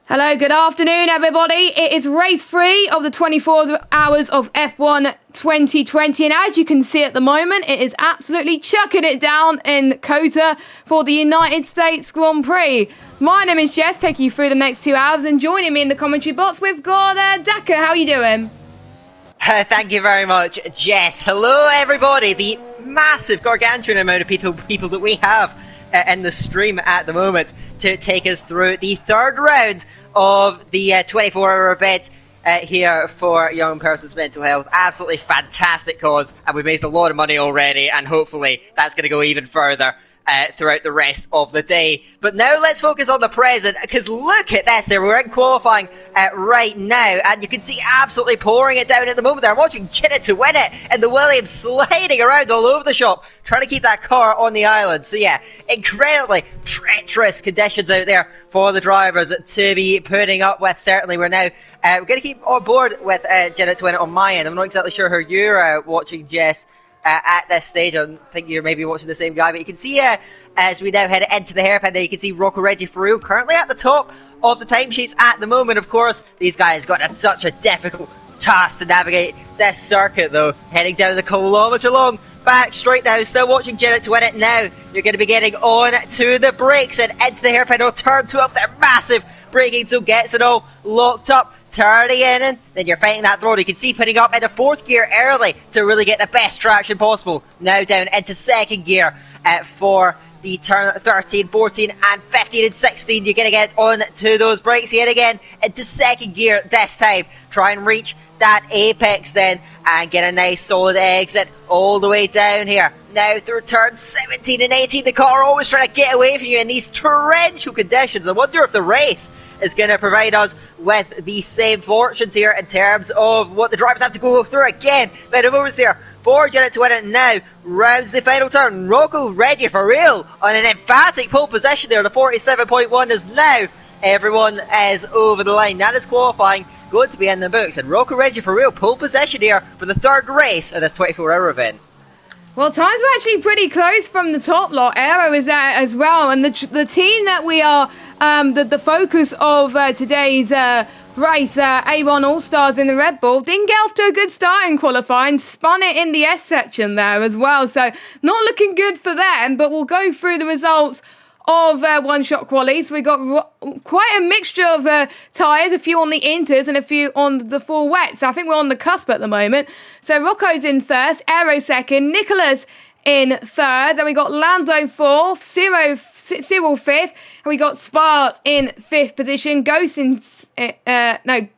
Hello, good afternoon, everybody. It is race 3 of the 24 hours of F1 2020. And as you can see at the moment, it is absolutely chucking it down in COTA for the United States Grand Prix. My name is Jess, taking you through the next 2 hours. And joining me in the commentary box, we've got Dakeh. How are you doing? Thank you very much, Jess. Hello, everybody. The massive, gargantuan amount of people that we have in the stream at the moment to take us through the third round of the 24-hour event here for Young Person's Mental Health. Absolutely fantastic cause, and we've raised a lot of money already, and hopefully that's going to go even further throughout the rest of the day. But now let's focus on the present, because look at this. We're in qualifying right now, and you can see absolutely pouring it down at the moment. They're watching Jinnet to win it, and the Williams sliding around all over the shop, trying to keep that car on the island. So yeah, incredibly treacherous conditions out there for the drivers to be putting up with. Certainly we're now we're going to keep on board with Jinnet to win it on my end. I'm not exactly sure how you're watching, Jess, at this stage. I think you're maybe watching the same guy, but you can see as we now head into the hairpin there, you can see Rocco Reggie for real currently at the top of the timesheets at the moment. Of course, these guys got such a difficult task to navigate this circuit though, heading down the kilometre-long back straight now, still watching Jinnet to win it now. You're going to be getting on to the brakes and into the hairpin. Or turn 2 up there, massive braking, so gets it all locked up. Turning in, and then you're fighting that throttle. You can see putting up into 4th gear early to really get the best traction possible. Now down into 2nd gear for the turn 13, 14 and 15 and 16. You're going to get on to those brakes yet again into 2nd gear this time. Try and reach that apex then and get a nice solid exit all the way down here. Now through turns 17 and 18, the car always trying to get away from you in these torrential conditions. I wonder if the race is going to provide us with the same fortunes here in terms of what the drivers have to go through again. Bit of moments here for Jinnet to win it now. Rounds the final turn. Rocco Reggie for real on an emphatic pole position there. The 47.1 is now. Everyone is over the line. That is qualifying. Going to be in the books. And Rocco Reggie for real pole position here for the third race of this 24-hour event. Well, times were actually pretty close from the top lot. Aero is there as well. And the team that we are, the focus of today's race, A1 All-Stars in the Red Bull, didn't get off to a good start in qualifying. Spun it in the S section there as well. So not looking good for them, but we'll go through the results of one-shot qualies. We got quite a mixture of tyres, a few on the inters and a few on the full wet. So I think we're on the cusp at the moment. So Rocco's in first, Aero second, Nicholas in third, then we got Lando fourth, Cyril fifth, and we got Spart in 5th position, Ghost in Ghost in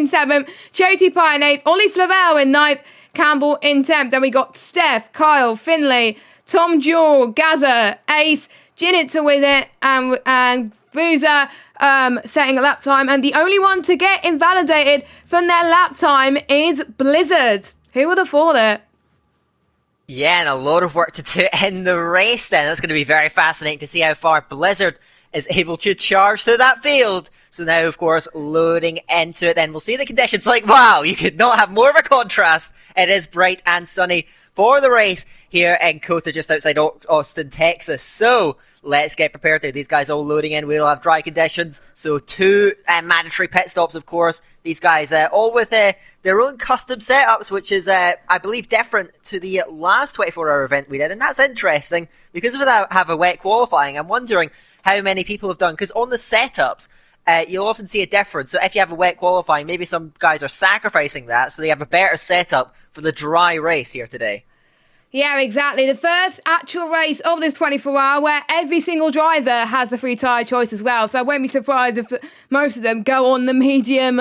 7th, Choti Pie in 8th, Ollie Flavel in 9th, Campbell in 10th. Then we got Steph, Kyle, Finlay, Tom Jewell, Gaza, Ace, Jinnet to win it, and Boozer setting a lap time. And the only one to get invalidated from their lap time is Blizzard. Who would have thought it? Yeah, and a lot of work to do in the race then. That's going to be very fascinating to see how far Blizzard is able to charge through that field. So now, of course, loading into it then. We'll see the conditions. Like, wow, you could not have more of a contrast. It is bright and sunny for the race here in COTA, just outside Austin, Texas. So let's get prepared there. These guys all loading in. We'll have dry conditions. So 2 mandatory pit stops, of course. These guys all with their own custom setups, which is, I believe, different to the last 24-hour event we did. And that's interesting because of that have a wet qualifying. I'm wondering how many people have done, because on the setups, you'll often see a difference. So if you have a wet qualifying, maybe some guys are sacrificing that so they have a better setup for the dry race here today. Yeah, exactly. The first actual race of this 24-hour where every single driver has the free tyre choice as well. So I won't be surprised if most of them go on the medium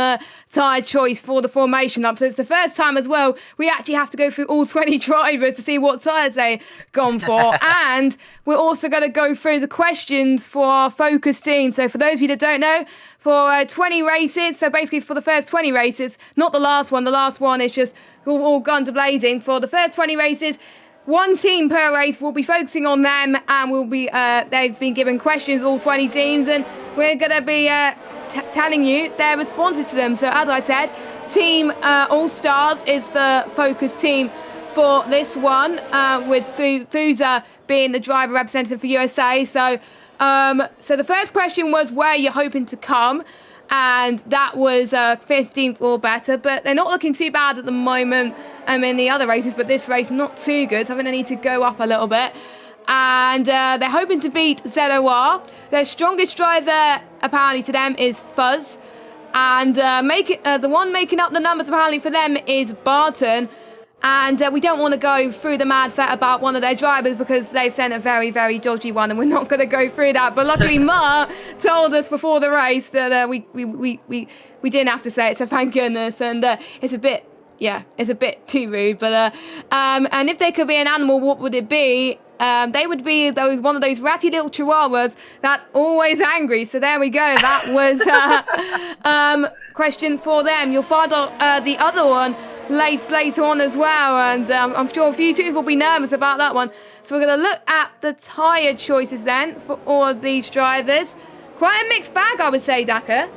tyre choice for the formation up. So it's the first time as well we actually have to go through all 20 drivers to see what tyres they've gone for. And we're also going to go through the questions for our focus team. So for those of you that don't know, for 20 races, so basically for the first 20 races, not the last one is just all guns blazing. For the first 20 races, one team per race, we'll be focusing on them, and we'll be they've been given questions, all 20 teams, and we're going to be telling you their responses to them. So as I said, Team All-Stars is the focus team for this one, with Fuza being the driver representative for USA. So So the first question was where you're hoping to come, and that was 15th or better, but they're not looking too bad at the moment in the other races, but this race not too good, so I think they need to go up a little bit. And they're hoping to beat ZOR. Their strongest driver, apparently, to them is Fuzz. And the one making up the numbers, apparently, for them is Barton. And we don't want to go through the mad fet about one of their drivers because they've sent a very, very dodgy one, and we're not going to go through that. But luckily, Mark told us before the race that we didn't have to say it, so thank goodness. And it's a bit too rude. But and if they could be an animal, what would it be? They would be one of those ratty little chihuahuas that's always angry. So there we go. That was question for them. You'll find out the other one later on as well, and I'm sure a few tunes will be nervous about that one. So we're going to look at the tyre choices then for all of these drivers. Quite a mixed bag, I would say, Dakeh.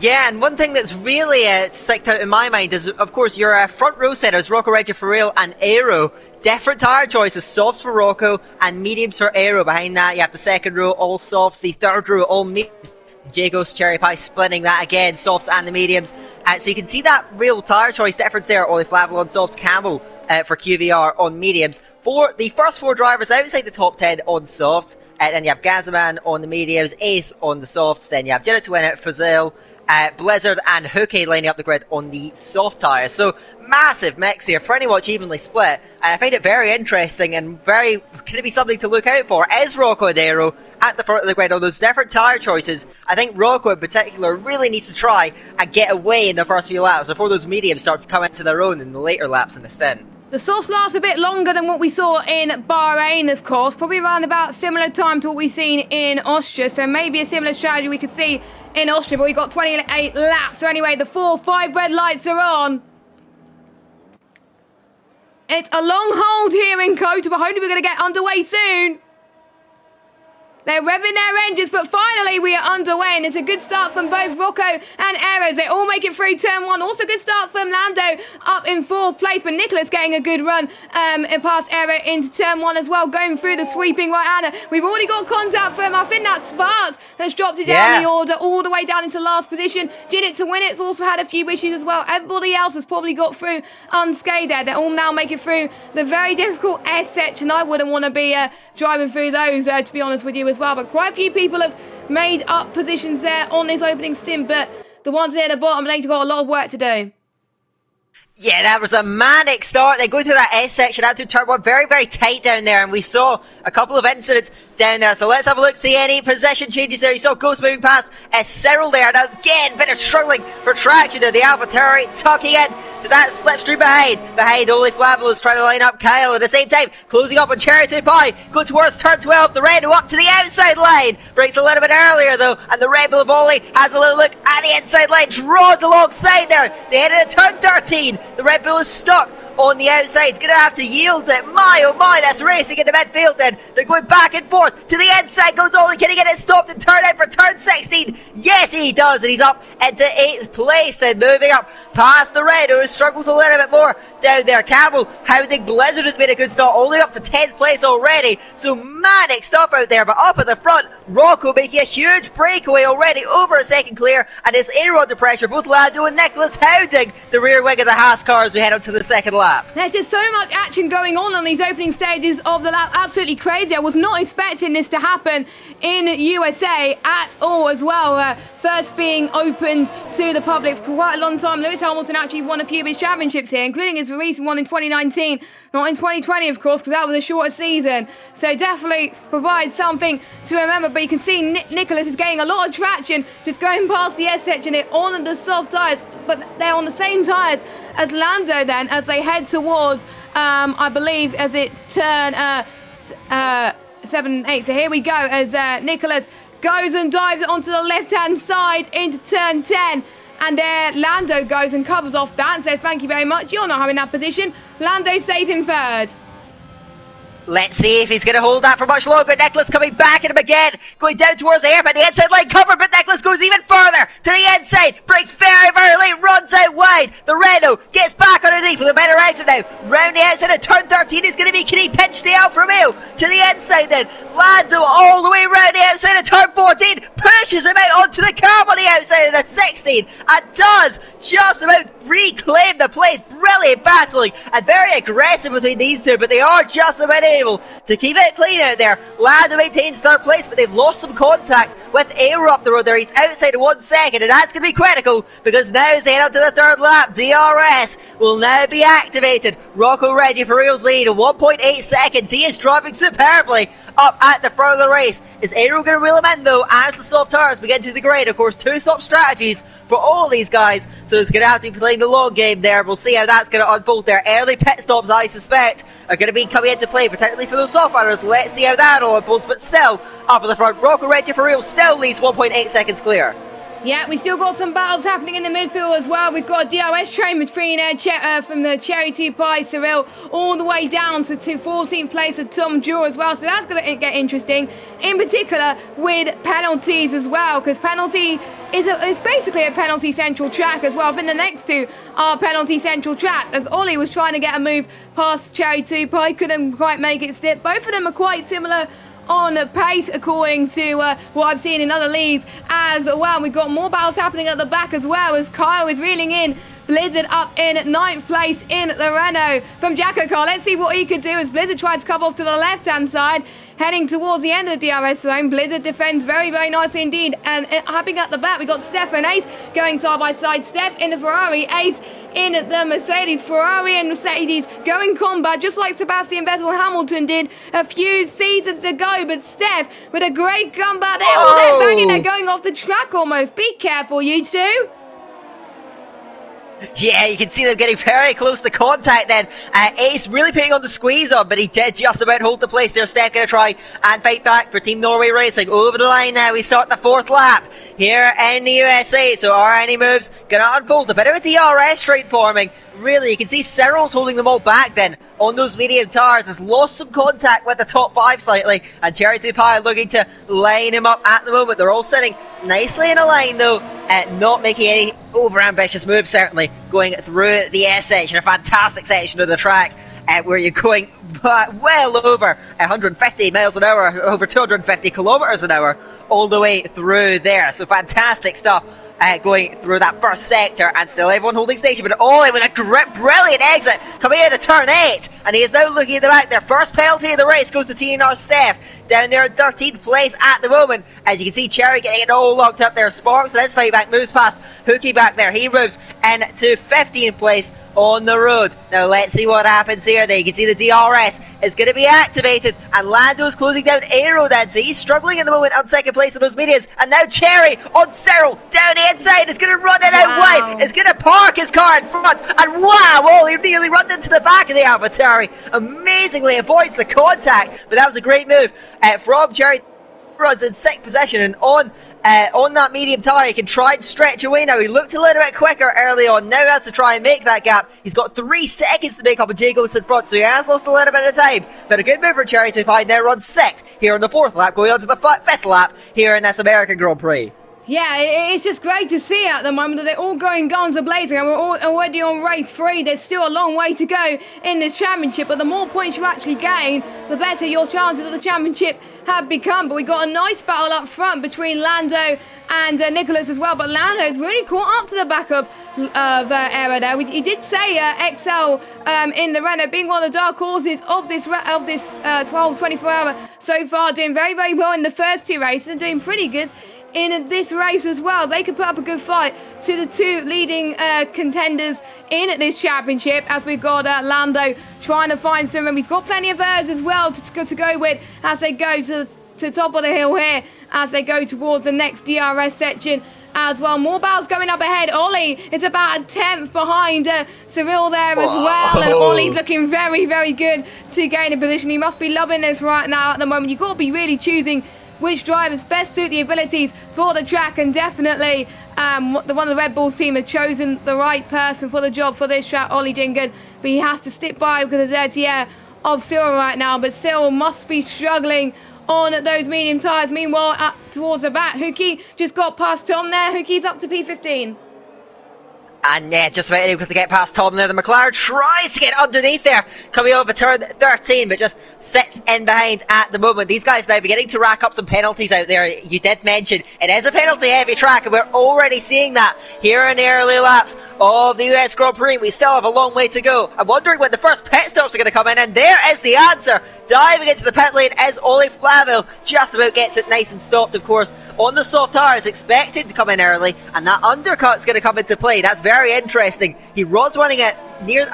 Yeah, and one thing that's really sticked out in my mind is, of course, your front row setters, Rocco Reggio for Real and Aero. Different tyre choices, softs for Rocco and mediums for Aero. Behind that, you have the second row, all softs, the third row, all mediums. Jagos Cherry Pie splitting that again, softs and the mediums. So you can see that real tyre choice difference there. Ollie Flavel on softs, Campbell for QVR on mediums. For the first four drivers outside the top 10 on softs, then you have Gazaman on the mediums, Ace on the softs, then you have Jenna to win it, Fazil, Blizzard and Hookie lining up the grid on the soft tyres. So massive mix here, pretty much evenly split. I find it very interesting and going to be something to look out for. Is Rocco and Aero at the front of the grid on those different tyre choices? I think Rocco in particular really needs to try and get away in the first few laps before those mediums start to come into their own in the later laps in the stint. The softs last a bit longer than what we saw in Bahrain, of course, probably around about similar time to what we've seen in Austria, so maybe a similar strategy we could see in Austria, but we got 28 laps. So anyway, the 4-5 red lights are on. It's a long hold here in COTA, but hopefully we're going to get underway soon. They're revving their engines, but finally we are underway, and it's a good start from both Rocco and Eros. They all make it through turn one. Also good start from Lando up in fourth place, but Nicholas getting a good run past Ero into turn one as well, going through the sweeping right-hander. We've already got contact from, I think that's Sparks, that's dropped it down the order all the way down into last position. Jinnit to win it's also had a few issues as well. Everybody else has probably got through unscathed there. They're all now making through the very difficult S section. I wouldn't want to be driving through those, to be honest with you as well. But quite a few people have made up positions there on this opening stint, but the ones there at the bottom, they've got a lot of work to do. Yeah, that was a manic start. They go through that S section out through turn one, very, very tight down there, and we saw a couple of incidents down there. So let's have a look, see any position changes there. You saw Ghost moving past Cyril there. Now again, bit of struggling for traction there. The AlphaTauri tucking in to that slipstream behind. Behind, Ole Flavel is trying to line up Kyle at the same time, closing up on Charity Pie. Go towards turn 12, the Red Bull up to the outside line. Breaks a little bit earlier though, and the Red Bull of Ollie has a little look at the inside line, draws alongside there. They head into turn 13. The Red Bull is stuck on the outside. It's going to have to yield it. My oh my, that's racing in the midfield then. They're going back and forth. To the inside goes Ollie. Can he get it stopped and turn out for turn 16? Yes, he does. And he's up into 8th place and moving up past the Red, who struggles a little bit more down there. Campbell, Howding, Blizzard has made a good start. Only up to 10th place already. So manic stuff out there. But up at the front, Rocco making a huge breakaway already over a second clear. And it's Aero under pressure. Both Lando and Nicholas Howding, the rear wing of the Haas car as we head up to the second lap. There's just so much action going on these opening stages of the lap. Absolutely crazy. I was not expecting this to happen in USA at all as well. First being opened to the public for quite a long time. Lewis Hamilton actually won a few of his championships here, including his recent one in 2019. Not in 2020, of course, because that was a shorter season. So definitely provides something to remember. But you can see Nicholas is getting a lot of traction just going past the S section. They're on the soft tyres, but they're on the same tyres as Lando then as they head towards, I believe, as it's turn 7 and 8. So here we go as Nicholas goes and dives onto the left-hand side into turn 10. And there Lando goes and covers off that and says, thank you very much, you're not having that position. Lando stays in third. Let's see if he's going to hold that for much longer. Nicholas coming back at him again, going down towards the air, but the inside line covered, but Nicholas goes even further to the inside, breaks very, very late, runs out wide. The Renault gets back underneath with a better exit now. Round the outside of turn 13 is going to be Kenny pinched the Alfa Romeo to the inside then. Lando all the way round the outside of turn 14, pushes him out onto the curb on the outside of the 16, and does just about reclaim the place. Brilliant battling and very aggressive between these two, but they are just about able to keep it clean out there. Lando maintains third place, but they've lost some contact with Aero up the road there. He's outside of 1 second, and that's going to be critical because now as they head up to the third lap, DRS will now be activated. Rocco Reggie for Real's lead in 1.8 seconds. He is driving superbly up at the front of the race. Is Aero going to reel him in though as the soft tires begin to degrade? Of course, 2-stop strategies for all these guys, so it's going to have to be playing the long game there. We'll see how that's going to unfold there. Early pit stops, I suspect, are going to be coming into play, particularly for those soft runners. Let's see how that all unfolds, but still, up at the front, Rocco Reggie for Real still leads 1.8 seconds clear. Yeah, we still got some battles happening in the midfield as well. We've got a DRS train between from the Cherry 2 Pie, Cyril, all the way down to 14th place of Tom Jewell as well. So that's going to get interesting, in particular with penalties as well, because penalty is basically a penalty central track as well. I think the next two are penalty central tracks, as Ollie was trying to get a move past Cherry 2 Pie, couldn't quite make it stick. Both of them are quite similar on pace according to what I've seen in other leagues as well. We've got more battles happening at the back as well, as Kyle is reeling in Blizzard up in 9th place in the Renault from Jacko Car. Let's see what he could do as Blizzard tried to come off to the left hand side, heading towards the end of the DRS zone. Blizzard defends very, very nicely indeed, and happening at the back we got Steph and Ace going side by side. Steph in the Ferrari, Ace in the Mercedes. Ferrari and Mercedes going combat just like Sebastian Vettel Hamilton did a few seasons ago, but Steph with a great comeback there. Oh, they're banging, they're going off the track almost. Be careful, you two. Yeah, you can see them getting very close to contact then. Ace really putting on the squeeze on, but he did just about hold the place there. Steph going to try and fight back for Team Norway Racing. Over the line now, we start the 4th lap here in the USA. So are any moves going to unfold? A bit of a DRS straight forming. Really, you can see Cyril's holding them all back then on those medium tires. Has lost some contact with the top 5 slightly, and Cherry 2 Pie looking to line him up at the moment. They're all sitting nicely in a line though, not making any over-ambitious moves certainly, going through the S section, a fantastic section of the track where you're going well over 150 miles an hour, over 250 kilometers an hour all the way through there. So fantastic stuff. Going through that first sector, and still everyone holding station, but all in with a brilliant exit coming into turn 8, and he is now looking at the back. Their first penalty of the race goes to TNR Steph down there in 13th place at the moment. As you can see, Cherry getting it all locked up there. Sparks and his fight back moves past Hookie back there. He moves into 15th place on the road. Now let's see what happens here. There you can see the DRS is going to be activated, and Lando's closing down Aero then. So he's struggling at the moment on 2nd place in those mediums, and now Cherry on Cyril down the inside is going to run it out wide. Is going to park his car in front, and wow, oh, he nearly runs into the back of the AlphaTauri. Amazingly avoids the contact, but that was a great move from Cherry. Runs in 6th position, and on that medium tyre he can try and stretch away now. He looked a little bit quicker early on, now has to try and make that gap. He's got 3 seconds to make up, and Jacob's in front, so he has lost a little bit of time, but a good move for Cherry 2 Pie. Now runs 6th here on the 4th lap, going on to the 5th lap here in this American Grand Prix. Yeah, it's just great to see at the moment that they're all going guns a-blazing, and we're all already on race 3. There's still a long way to go in this championship, but the more points you actually gain, the better your chances of the championship have become. But we got a nice battle up front between Lando and Nicholas as well, but Lando's really caught up to the back of Aero there. He did say XL in the Renault being one of the dark horses of this 12-24 hour so far, doing very, very well in the first 2 races and doing pretty good in this race as well. They could put up a good fight to the 2 leading contenders in this championship, as we've got Lando trying to find some room. He's got plenty of birds as well to go with as they go to the top of the hill here, as they go towards the next DRS section as well. More battles going up ahead. Ollie is about a 10th behind Cyril there as well, and Ollie's looking very, very good to gain a position. He must be loving this right now at the moment. You've got to be really choosing which drivers best suit the abilities for the track, and definitely one of the Red Bulls team has chosen the right person for the job for this track. Ollie doing good, but he has to stick by because of dirty air of Cyril right now, but Cyril must be struggling on those medium tyres. Meanwhile, towards the back, Hookie just got past Tom there. Hookie's up to P15. And just about able to get past Tom there. The McLaren tries to get underneath there, coming over turn 13, but just sits in behind at the moment. These guys now beginning to rack up some penalties out there. You did mention it is a penalty-heavy track, and we're already seeing that here in the early laps of the US Grand Prix. We still have a long way to go. I'm wondering when the first pit stops are going to come in, and there is the answer. Diving into the pit lane is Ollie Flaville. Just about gets it nice and stopped, of course, on the soft tyres. Expected to come in early, and that undercut's going to come into play. That's very interesting. He was running it near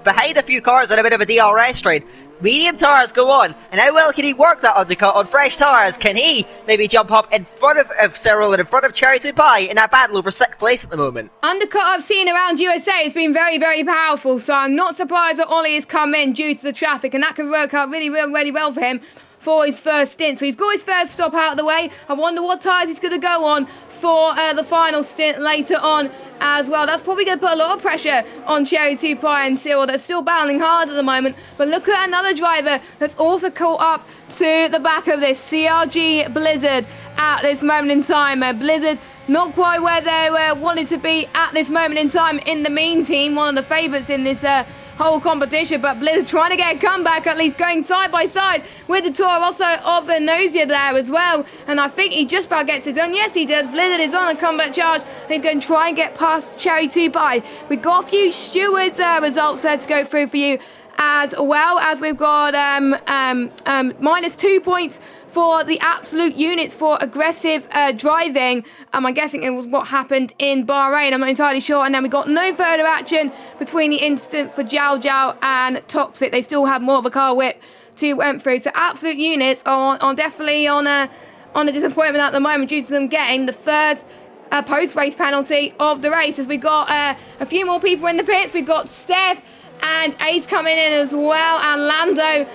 behind a few cars in a bit of a DRS train. Medium tyres go on, and how well can he work that undercut on fresh tyres? Can he maybe jump up in front of Cyril and in front of Cherry Tupai in that battle over 6th place at the moment? Undercut I've seen around USA has been very, very powerful, so I'm not surprised that Ollie has come in due to the traffic, and that can work out really, really well for him for his first stint. So he's got his first stop out of the way. I wonder what tyres he's going to go on for the final stint later on as well. That's probably going to put a lot of pressure on Cherry Tupai and Cyril. They're still battling hard at the moment. But look at another driver that's also caught up to the back of this, CRG Blizzard, at this moment in time. Blizzard not quite where they wanted to be at this moment in time in the mean team, one of the favourites in this whole competition, but Blizzard trying to get a comeback, at least going side by side with the Toro Rosso of Venozia there as well, and I think he just about gets it done. Yes, he does. Blizzard is on a comeback charge, and he's going to try and get past Cherry Tupai. We've got a few stewards results there to go through for you, as well as we've got -2 points for the absolute units for aggressive driving. I'm guessing it was what happened in Bahrain. I'm not entirely sure. And then we got no further action between the incident for Jiao Jiao and Toxic. They still have more of a car whip to went through. So absolute units are definitely on a disappointment at the moment due to them getting the third post-race penalty of the race. As we got a few more people in the pits. We've got Steph and Ace coming in as well, and Lando.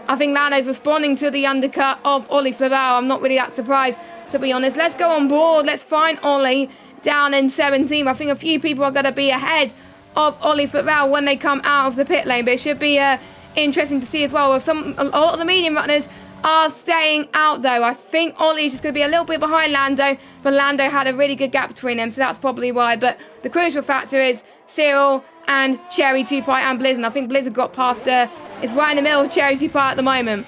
I think Lando's responding to the undercut of Ollie Flavelle. I'm not really that surprised, to be honest. Let's go on board. Let's find Ollie down in 17. I think a few people are going to be ahead of Ollie Flavelle when they come out of the pit lane. But it should be interesting to see as well. A lot of the medium runners are staying out, though. I think Ollie's just going to be a little bit behind Lando, but Lando had a really good gap between them, so that's probably why. But the crucial factor is Cyril and Cherry Tupai and Blizzard. I think Blizzard got past it's right in the middle of Cherry Tupai at the moment.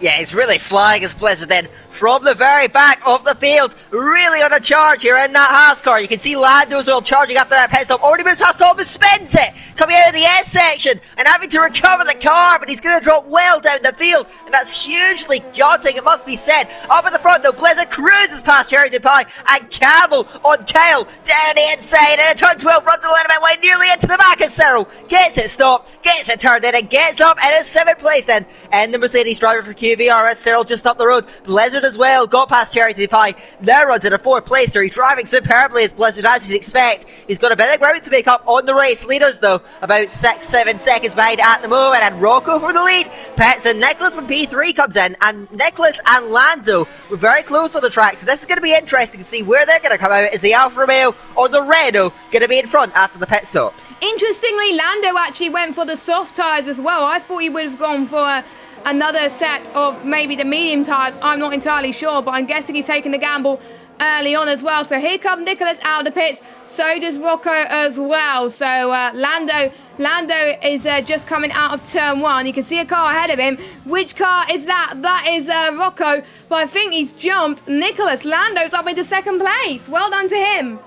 Yeah, he's really flying as Blizzard then from the very back of the field. Really on a charge here in that Haas car. You can see Lando as well charging after that pit stop. Already moves past Thomas, spins it, coming out of the S section and having to recover the car, but he's going to drop well down the field, and that's hugely daunting, it must be said. Up at the front though, Blizzard cruises past Cherry Tupai and Campbell on Kyle down the inside, and turn 12 runs the line about way nearly into the back of Cyril. Gets it stopped, gets it turned in, and gets up in his 7th place then. And the Mercedes driver for QVRS, Cyril just up the road. Blizzard as well, got past Cherry Tupai, now runs in a 4th place there. He's driving superbly as Blizzard, as you'd expect. He's got a bit of ground to make up on the race. Leaders though, about 6-7 seconds behind at the moment, and Rocco for the lead. Pets and Nicholas from P3 comes in, and Nicholas and Lando were very close on the track, so this is going to be interesting to see where they're going to come out. Is the Alfa Romeo or the Renault going to be in front after the pit stops? Interestingly, Lando actually went for the soft tyres as well. I thought he would have gone for another set of maybe the medium tyres. I'm not entirely sure, but I'm guessing he's taking the gamble early on as well. So here comes Nicholas out of the pits. So does Rocco as well. So Lando is just coming out of turn 1. You can see a car ahead of him. Which car is that? That is Rocco. But I think he's jumped Nicholas. Lando's up into 2nd place. Well done to him.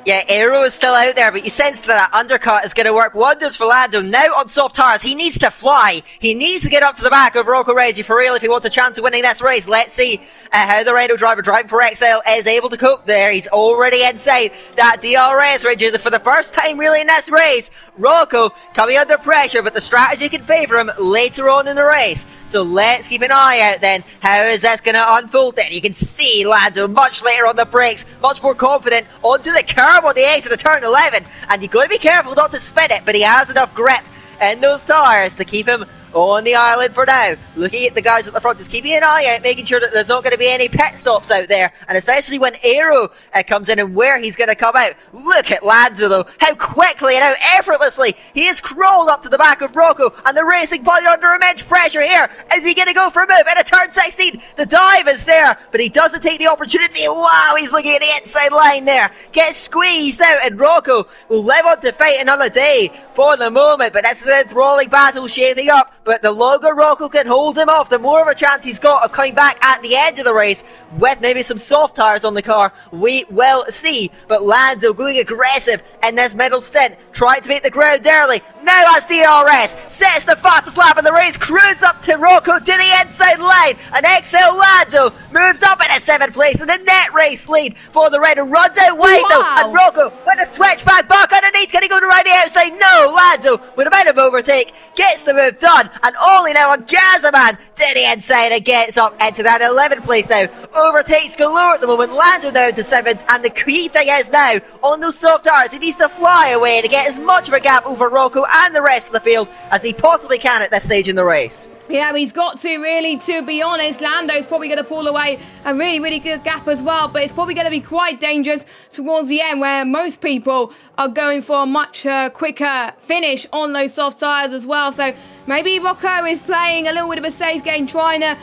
Yeah, Aero is still out there, but you sense that undercut is going to work wonders for Lando. Now on soft tyres, he needs to fly. He needs to get up to the back of Rocco Reggie for real if he wants a chance of winning this race. Let's see how the Renault driver driving for XL is able to cope there. He's already inside that DRS range for the first time really in this race. Rocco coming under pressure, but the strategy can favour him later on in the race. So let's keep an eye out then. How is this going to unfold then? You can see Lando much later on the brakes, much more confident onto the curb on the exit of turn 11. And you've got to be careful not to spin it, but he has enough grip in those tyres to keep him on the island for now. Looking at the guys at the front, just keeping an eye out, making sure that there's not going to be any pit stops out there. And especially when Aero comes in and where he's going to come out. Look at Lanzo though, how quickly and how effortlessly he has crawled up to the back of Rocco. And the Racing Point under immense pressure here. Is he going to go for a move into turn 16? The dive is there, but he doesn't take the opportunity. Wow, he's looking at the inside line there. Gets squeezed out, and Rocco will live on to fight another day for the moment. But this is an enthralling battle shaping up. But the longer Rocco can hold him off, the more of a chance he's got of coming back at the end of the race with maybe some soft tyres on the car. We will see. But Lando going aggressive in this middle stint, trying to make the ground early. Now as DRS sets the fastest lap in the race, cruises up to Rocco to the inside line, and XL Lando moves up in a 7th place in the net race lead for the Red, and runs out wide though, and Rocco with a switchback back underneath. Can he go to right the outside? No, Lando with a bit of overtake gets the move done, and only now a Gazaman to the inside and gets up into that 11th place now. Overtakes galore at the moment. Lando down to 7th, and the key thing is now on those soft tires he needs to fly away to get as much of a gap over Rocco and the rest of the field as he possibly can at this stage in the race. Yeah, he's got to really, to be honest. Lando's probably going to pull away a really, really good gap as well, but it's probably going to be quite dangerous towards the end where most people are going for a much quicker finish on those soft tyres as well. So maybe Rocco is playing a little bit of a safe game, trying to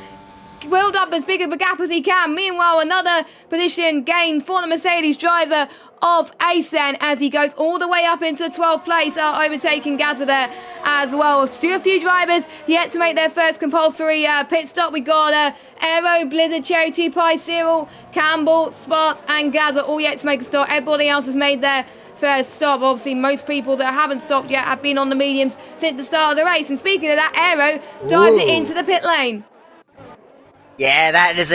build up as big of a gap as he can. Meanwhile, another position gained for the Mercedes driver of Asen as he goes all the way up into 12th place, overtaking Gaza there as well. Still a few drivers yet to make their first compulsory pit stop. We got Aero, Blizzard, Cherry 2 Pie, Cyril, Campbell, Sparks and Gaza all yet to make a stop. Everybody else has made their first stop. Obviously, most people that haven't stopped yet have been on the mediums since the start of the race. And speaking of that, Aero dives it into the pit lane. Yeah, that is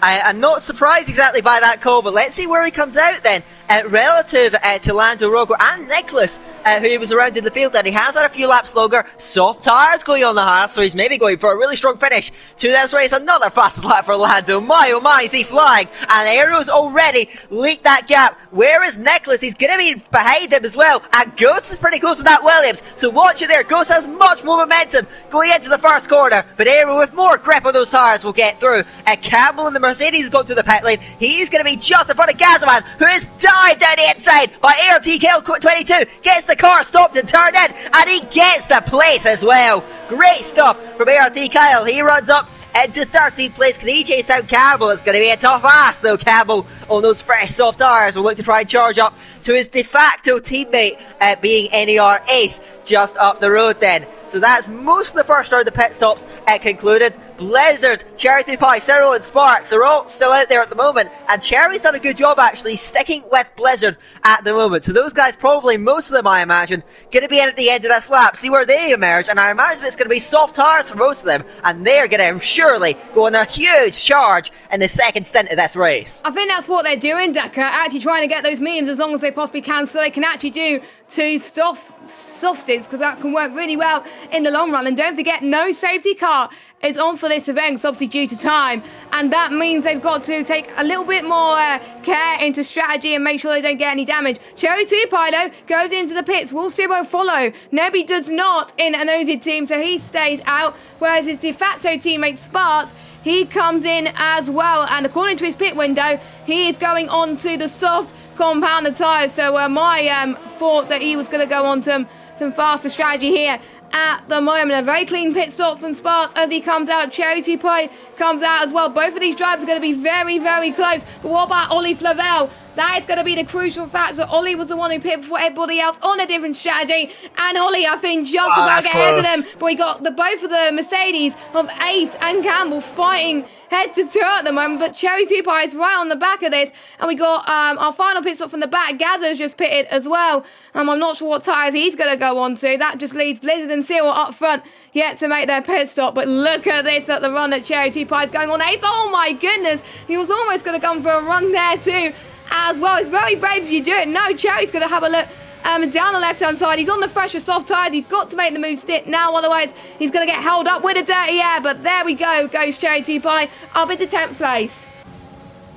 I'm not surprised exactly by that call, but let's see where he comes out then. Relative to Lando, Rocco and Nicholas, who he was around in the field, and he has had a few laps longer. Soft tyres going on the Haas, so he's maybe going for a really strong finish to this race. Another fastest lap for Lando. My oh my, is he flying? And Aero's already leaked that gap. Where is Nicholas? He's going to be behind him as well. And Ghost is pretty close to that Williams, so watch it there. Ghost has much more momentum going into the first corner, but Aero with more grip on those tyres will get through. Campbell in the Mercedes has gone to the pit lane. He's going to be just in front of Gazaman, who is dived down the inside by ARTKL22, gets the car stopped and turned in, and he gets the place as well. Great stuff from ART Kyle. He runs up into 13th place. Can he chase out Campbell? It's going to be a tough ask though. Campbell on those fresh soft tires will look to try and charge up to his de facto teammate, being NER Ace, just up the road then. So that's most of the first round of pit stops concluded. Blizzard, Cherry 2 Pie, Cyril and Sparks are all still out there at the moment, and Cherry's done a good job actually sticking with Blizzard at the moment. So those guys, probably most of them I imagine, going to be in at the end of this lap, see where they emerge, and I imagine it's going to be soft tires for most of them, and they're going to surely go on a huge charge in the second stint of this race. I think that's what they're doing, Dakeh, actually trying to get those mediums as long as they possibly can, so they can actually do two soft stints, because that can work really well in the long run. And don't forget, no safety car is on for this event, it's obviously due to time, and that means they've got to take a little bit more care into strategy and make sure they don't get any damage. Cherry 2 Pilo goes into the pits. Will Siro follow? Nebi does not in an Ozid team, so he stays out, whereas his de facto teammate Sparks, he comes in as well, and according to his pit window, he is going on to the soft compounded tyres. So my thought that he was going to go on to some faster strategy here at the moment. A very clean pit stop from Sparks as he comes out. Cherry 2 Pie comes out as well. Both of these drivers are going to be very, very close. But what about Ollie Flavel? That is going to be the crucial factor. Ollie was the one who picked before everybody else on a different strategy. And Ollie, I think, just about get ahead of them. But we got both of the Mercedes of Ace and Campbell fighting head to toe at the moment. But Cherry 2 Pie is right on the back of this. And we got our final pit stop from the back. Gazzo's just pitted as well. I'm not sure what tyres he's going to go on to. That just leaves Blizzard and Cyril up front yet to make their pit stop. But look at this at the run that Cherry 2 Pie is going on. Ace, oh my goodness. He was almost going to come for a run there too as well. It's very brave if you do it. No, Cherry's going to have a look down the left-hand side. He's on the fresher soft tyres. He's got to make the move stick now, otherwise he's going to get held up with a dirty air. But there we go. Goes Cherry 2 Pie up into 10th place.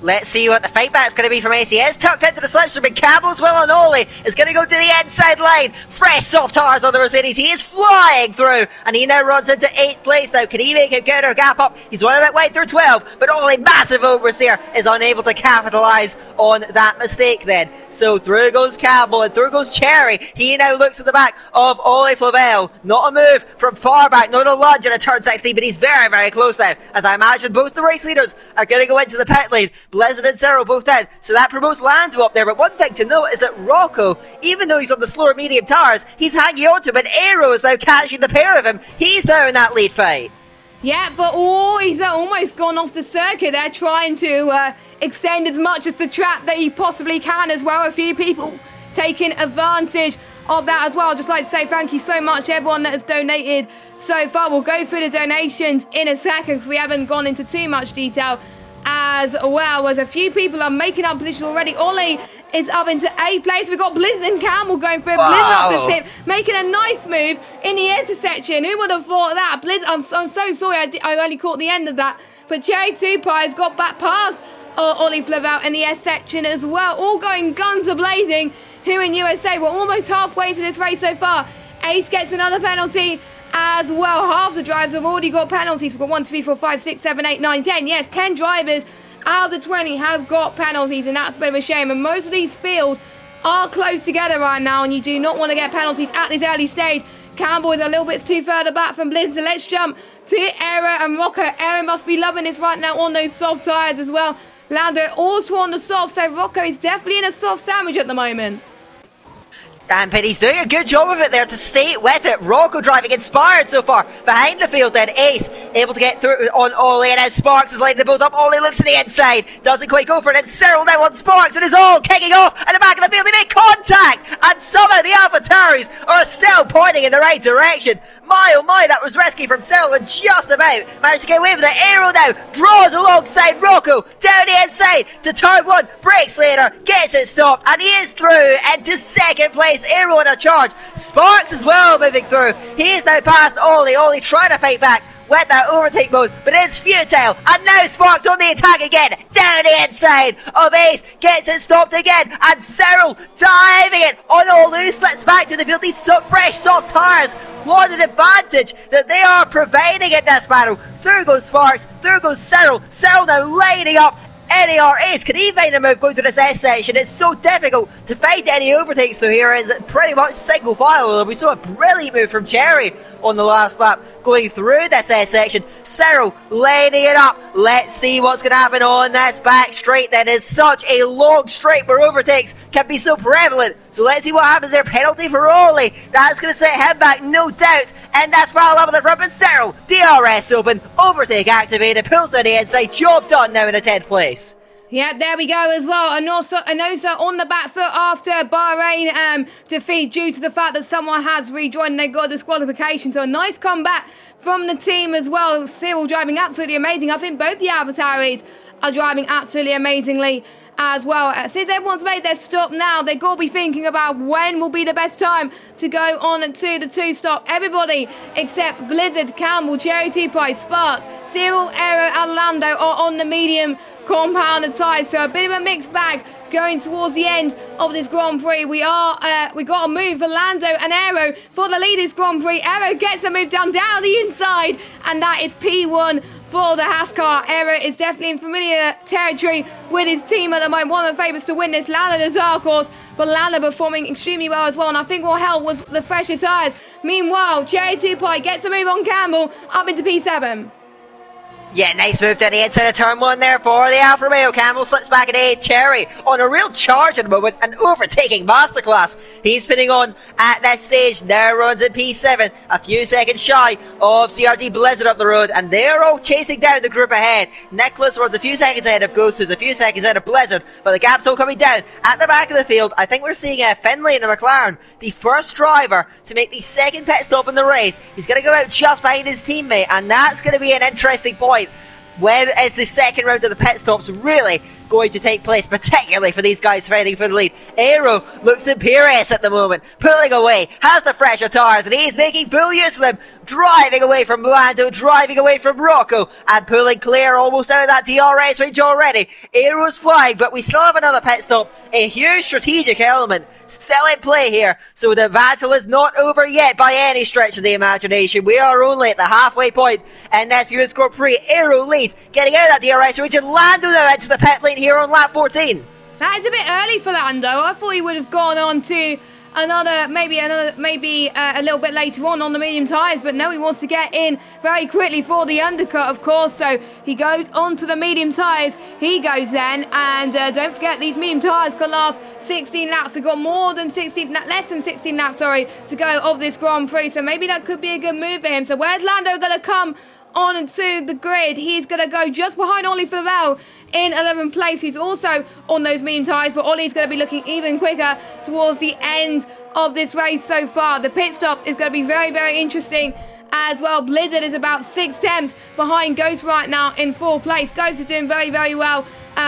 Let's see what the fight back's going to be from ACS. Tucked into the slipstream, and Campbell as well on Oli is going to go to the inside line. Fresh soft tires on the Mercedes. He is flying through, and he now runs into 8th place now. Can he make him get a gap up? He's one a bit wide through 12, but Oli, massive overs there, is unable to capitalise on that mistake then. So through goes Campbell, and through goes Cherry. He now looks at the back of Oli Flavel. Not a move from far back, not a lunge in a turn 16, but he's very, very close now, as I imagine both the race leaders are going to go into the pit lane. Blizzard and Cyril both dead, so that promotes Lando up there. But one thing to note is that Rocco, even though he's on the slower medium tires, he's hanging on to him, and Aero is now catching the pair of him. He's now in that lead fight. Yeah, but he's almost gone off the circuit there, trying to extend as much as the trap that he possibly can as well. A few people taking advantage of that as well. I'd just like to say thank you so much to everyone that has donated so far. We'll go through the donations in a second because we haven't gone into too much detail as well, as a few people are making up position already. Oli is up into 8th place. We've got Blizzard and Campbell going for it. Wow. Blizzard up the sim, making a nice move in the intersection. Who would have thought that? Blizzard, I'm so sorry, I only caught the end of that. But Cherry 2 Pies got back past Oli Flavel in the S section as well. All going guns a-blazing here in USA. We're almost halfway into this race so far. Ace gets another penalty as well. Half the drivers have already got penalties. We've got 1, 2, 3, 4, 5, 6, 7, 8, 9, 10. Yes, 10 drivers out of the 20 have got penalties, and that's a bit of a shame. And most of these fields are close together right now, and you do not want to get penalties at this early stage. Campbell is a little bit too further back from Blizzard, so let's jump to Aero and Rocco. Aero must be loving this right now on those soft tyres as well. Lando also on the soft, so Rocco is definitely in a soft sandwich at the moment. And Penny's doing a good job of it there to stay with it. Rocco driving inspired so far. Behind the field then, Ace able to get through on Oli, and now Sparks is lighting them both up. Oli looks to the inside, doesn't quite go for it, and Cyril now on Sparks, and is all kicking off at the back of the field. They make contact, and somehow the AlphaTauris are still pointing in the right direction. My oh my, that was risky from Cyril, and just about managed to get away with it. Aero now draws alongside Rocco down the inside to turn 1, breaks later, gets it stopped, and he is through into 2nd place. Aero on a charge. Sparks as well moving through. He is now past Oli. Oli trying to fight back with that overtake mode, but it's futile. And now Sparks on the attack again, down the inside of Ace, gets it stopped again, and Cyril diving it on all who slips back to the field. These fresh soft tyres, what an advantage that they are providing in this battle. Through goes Sparks, through goes Cyril. Cyril now lining up NAR Ace. Can he find a move going to this S section? It's so difficult to find any overtakes through here. It's pretty much single file. We saw a brilliant move from Cherry on the last lap going through this S section. Cyril lining it up. Let's see what's going to happen on this back straight. That is such a long straight where overtakes can be so prevalent. So let's see what happens there. Penalty for Oli. That's going to set him back, no doubt. And that's battle up at the front. But Cyril, DRS open, overtake activated, pulls down the inside. Job done now in a 10th place. Yeah, there we go as well. And also on the back foot after Bahrain defeat due to the fact that someone has rejoined and they got disqualification. So a nice comeback from the team as well. Cyril driving absolutely amazing. I think both the AlphaTauris are driving absolutely amazingly as well. Since everyone's made their stop now, they've got to be thinking about when will be the best time to go on to the 2-stop. Everybody except Blizzard, Campbell, Cherry 2 Pies, Sparks, Cyril, Aero and Lando are on the medium compounded tyres, so a bit of a mixed bag going towards the end of this Grand Prix. We got a move for Lando and Aero for the leaders Grand Prix. Aero gets a move down the inside, and that is P1 for the Haas car. Aero is definitely in familiar territory with his team at the moment. One of the favourites to win this. Lando the dark horse, but Lando performing extremely well as well, and I think what helped was the fresher tyres. Meanwhile, Cherry 2 Pie gets a move on Campbell up into P7. Yeah, nice move down the inside of turn 1 there for the Alfa Romeo. Campbell slips back at 8. Cherry on a real charge at the moment, an overtaking masterclass. He's spinning on at that stage, now runs at P7, a few seconds shy of CRT Blizzard up the road, and they're all chasing down the group ahead. Nicholas runs a few seconds ahead of Ghost, who's a few seconds ahead of Blizzard, but the gap's all coming down. At the back of the field, I think we're seeing Finlay in the McLaren, the first driver to make the second pit stop in the race. He's going to go out just behind his teammate, and that's going to be an interesting point. when is the second round of the pit stops really going to take place, particularly for these guys fighting for the lead? Aero looks imperious at the moment, pulling away, has the fresher tires, and he's making full use of them, driving away from Lando, driving away from Rocco, and pulling clear almost out of that DRS range already. Aero's flying, but we still have another pit stop, a huge strategic element still in play here, so the battle is not over yet by any stretch of the imagination. We are only at the halfway point in this US Grand Prix. Aero leads, getting out of that DRS range, and Lando now into the pit lane here on lap 14. That is a bit early for Lando. I thought he would have gone on to maybe a little bit later on the medium tyres, but no, he wants to get in very quickly for the undercut, of course, so he goes onto the medium tyres. He goes then, and don't forget, these medium tyres can last 16 laps. We've got less than 16 laps, to go of this Grand Prix, so maybe that could be a good move for him. So where's Lando going to come onto the grid? He's going to go just behind Ollie Flavell in 11th place. He's also on those medium tyres, but Ollie's going to be looking even quicker towards the end of this race so far. The pit stops is going to be very, very interesting as well. Blizzard is about 6 tenths behind Ghost right now in 4th place. Ghost is doing very, very well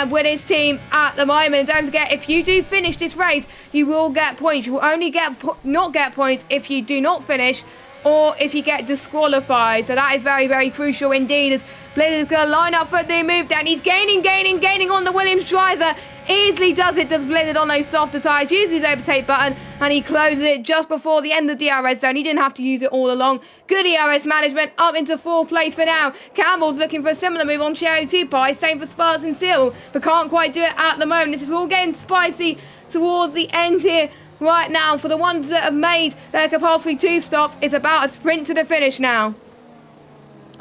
with his team at the moment. And don't forget, if you do finish this race, you will get points. You will only not get points if you do not finish or if you get disqualified. So that is very, very crucial indeed, as Blizzard's going to line up for the move down. He's gaining on the Williams driver. Easily does Blizzard on those softer tyres. Uses his overtake button, and he closes it just before the end of the DRS zone. He didn't have to use it all along. Good DRS management, up into 4th place for now. Campbell's looking for a similar move on Cherry 2 Pie. Same for Sparks and Seal, but can't quite do it at the moment. This is all getting spicy towards the end here right now. For the ones that have made their compulsory 2 stops, it's about a sprint to the finish now.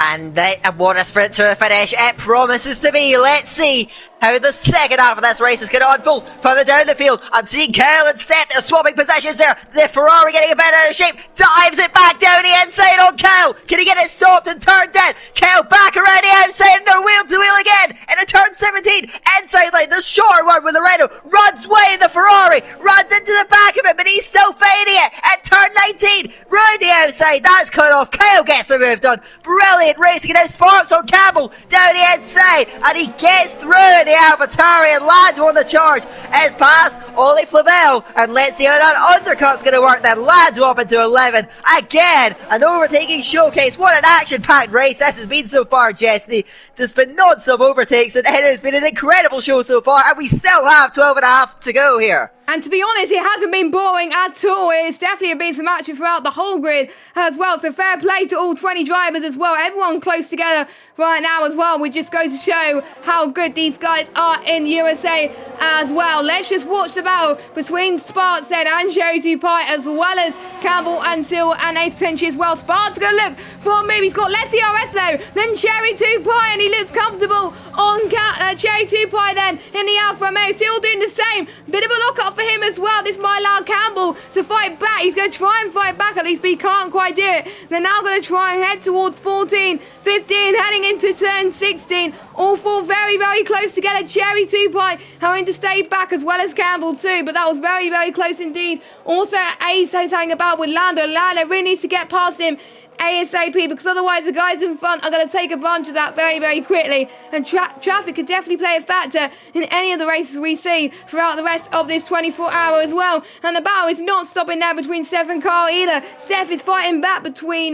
And what a sprint to a finish it promises to be. Let's see how the second half of this race is going to unfold further down the field. I'm seeing Kyle and Steph, they're swapping positions there. The Ferrari getting a bit out of shape, dives it back down the inside on Kyle. Can he get it stopped and turned in? Kyle back around the outside, and they're wheel to wheel again in a turn 17. Inside line, the short one with the Renault runs way the Ferrari, runs into the back of it, but he's still fighting it at turn 19. Round the outside, that's cut off. Kyle gets the move done. Brilliant racing, and now Sparks on Campbell down the inside, and he gets through it. The AlphaTauri and Lando on the charge is past Ollie Flavell, and let's see how that undercut's going to work then. Lando up into 11. Again, an overtaking showcase. What an action-packed race this has been so far, Jess. There's been non-stop overtakes, and it has been an incredible show so far, and we still have 12 and a half to go here. And to be honest, it hasn't been boring at all. It's definitely been some action throughout the whole grid as well. So fair play to all 20 drivers as well. Everyone close together right now as well. We just go to show how good these guys are in USA as well. Let's just watch the battle between Sparks then and Cherry 2 Pie, as well as Campbell and Seal and Ace Finch as well. Sparks going to look for a move. He's got less ERS though than Cherry 2 Pie, and he looks comfortable on Cherry 2 Pie then in the Alfa Romeo. Seal doing the same. Bit of a lock up for him as well. This might allow Campbell to fight back. He's going to try and fight back at least, but he can't quite do it. They're now going to try and head towards 14, 15, heading into turn 16. All four very, very close together. Cherry 2 Pie having to stay back, as well as Campbell too, but that was very, very close indeed. Also, Ace is hanging about with Lando. Lando really needs to get past him ASAP, because otherwise the guys in front are going to take advantage of that very, very quickly, and traffic could definitely play a factor in any of the races we see throughout the rest of this 24 hour as well. And the battle is not stopping there between Steph and Carl either. Steph is fighting back between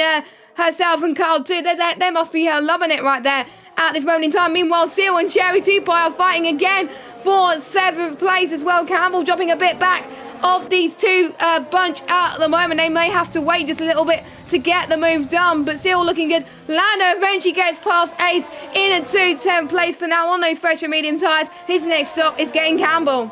herself and Carl too. They must be loving it right there at this moment in time. Meanwhile, Seal and Cherry 2 Pie are fighting again for 7th place as well. Campbell dropping a bit back of these two bunch at the moment. They may have to wait just a little bit to get the move done, but still looking good. Lando eventually gets past 8th in a 10th place for now on those fresh and medium tyres. His next stop is getting Campbell.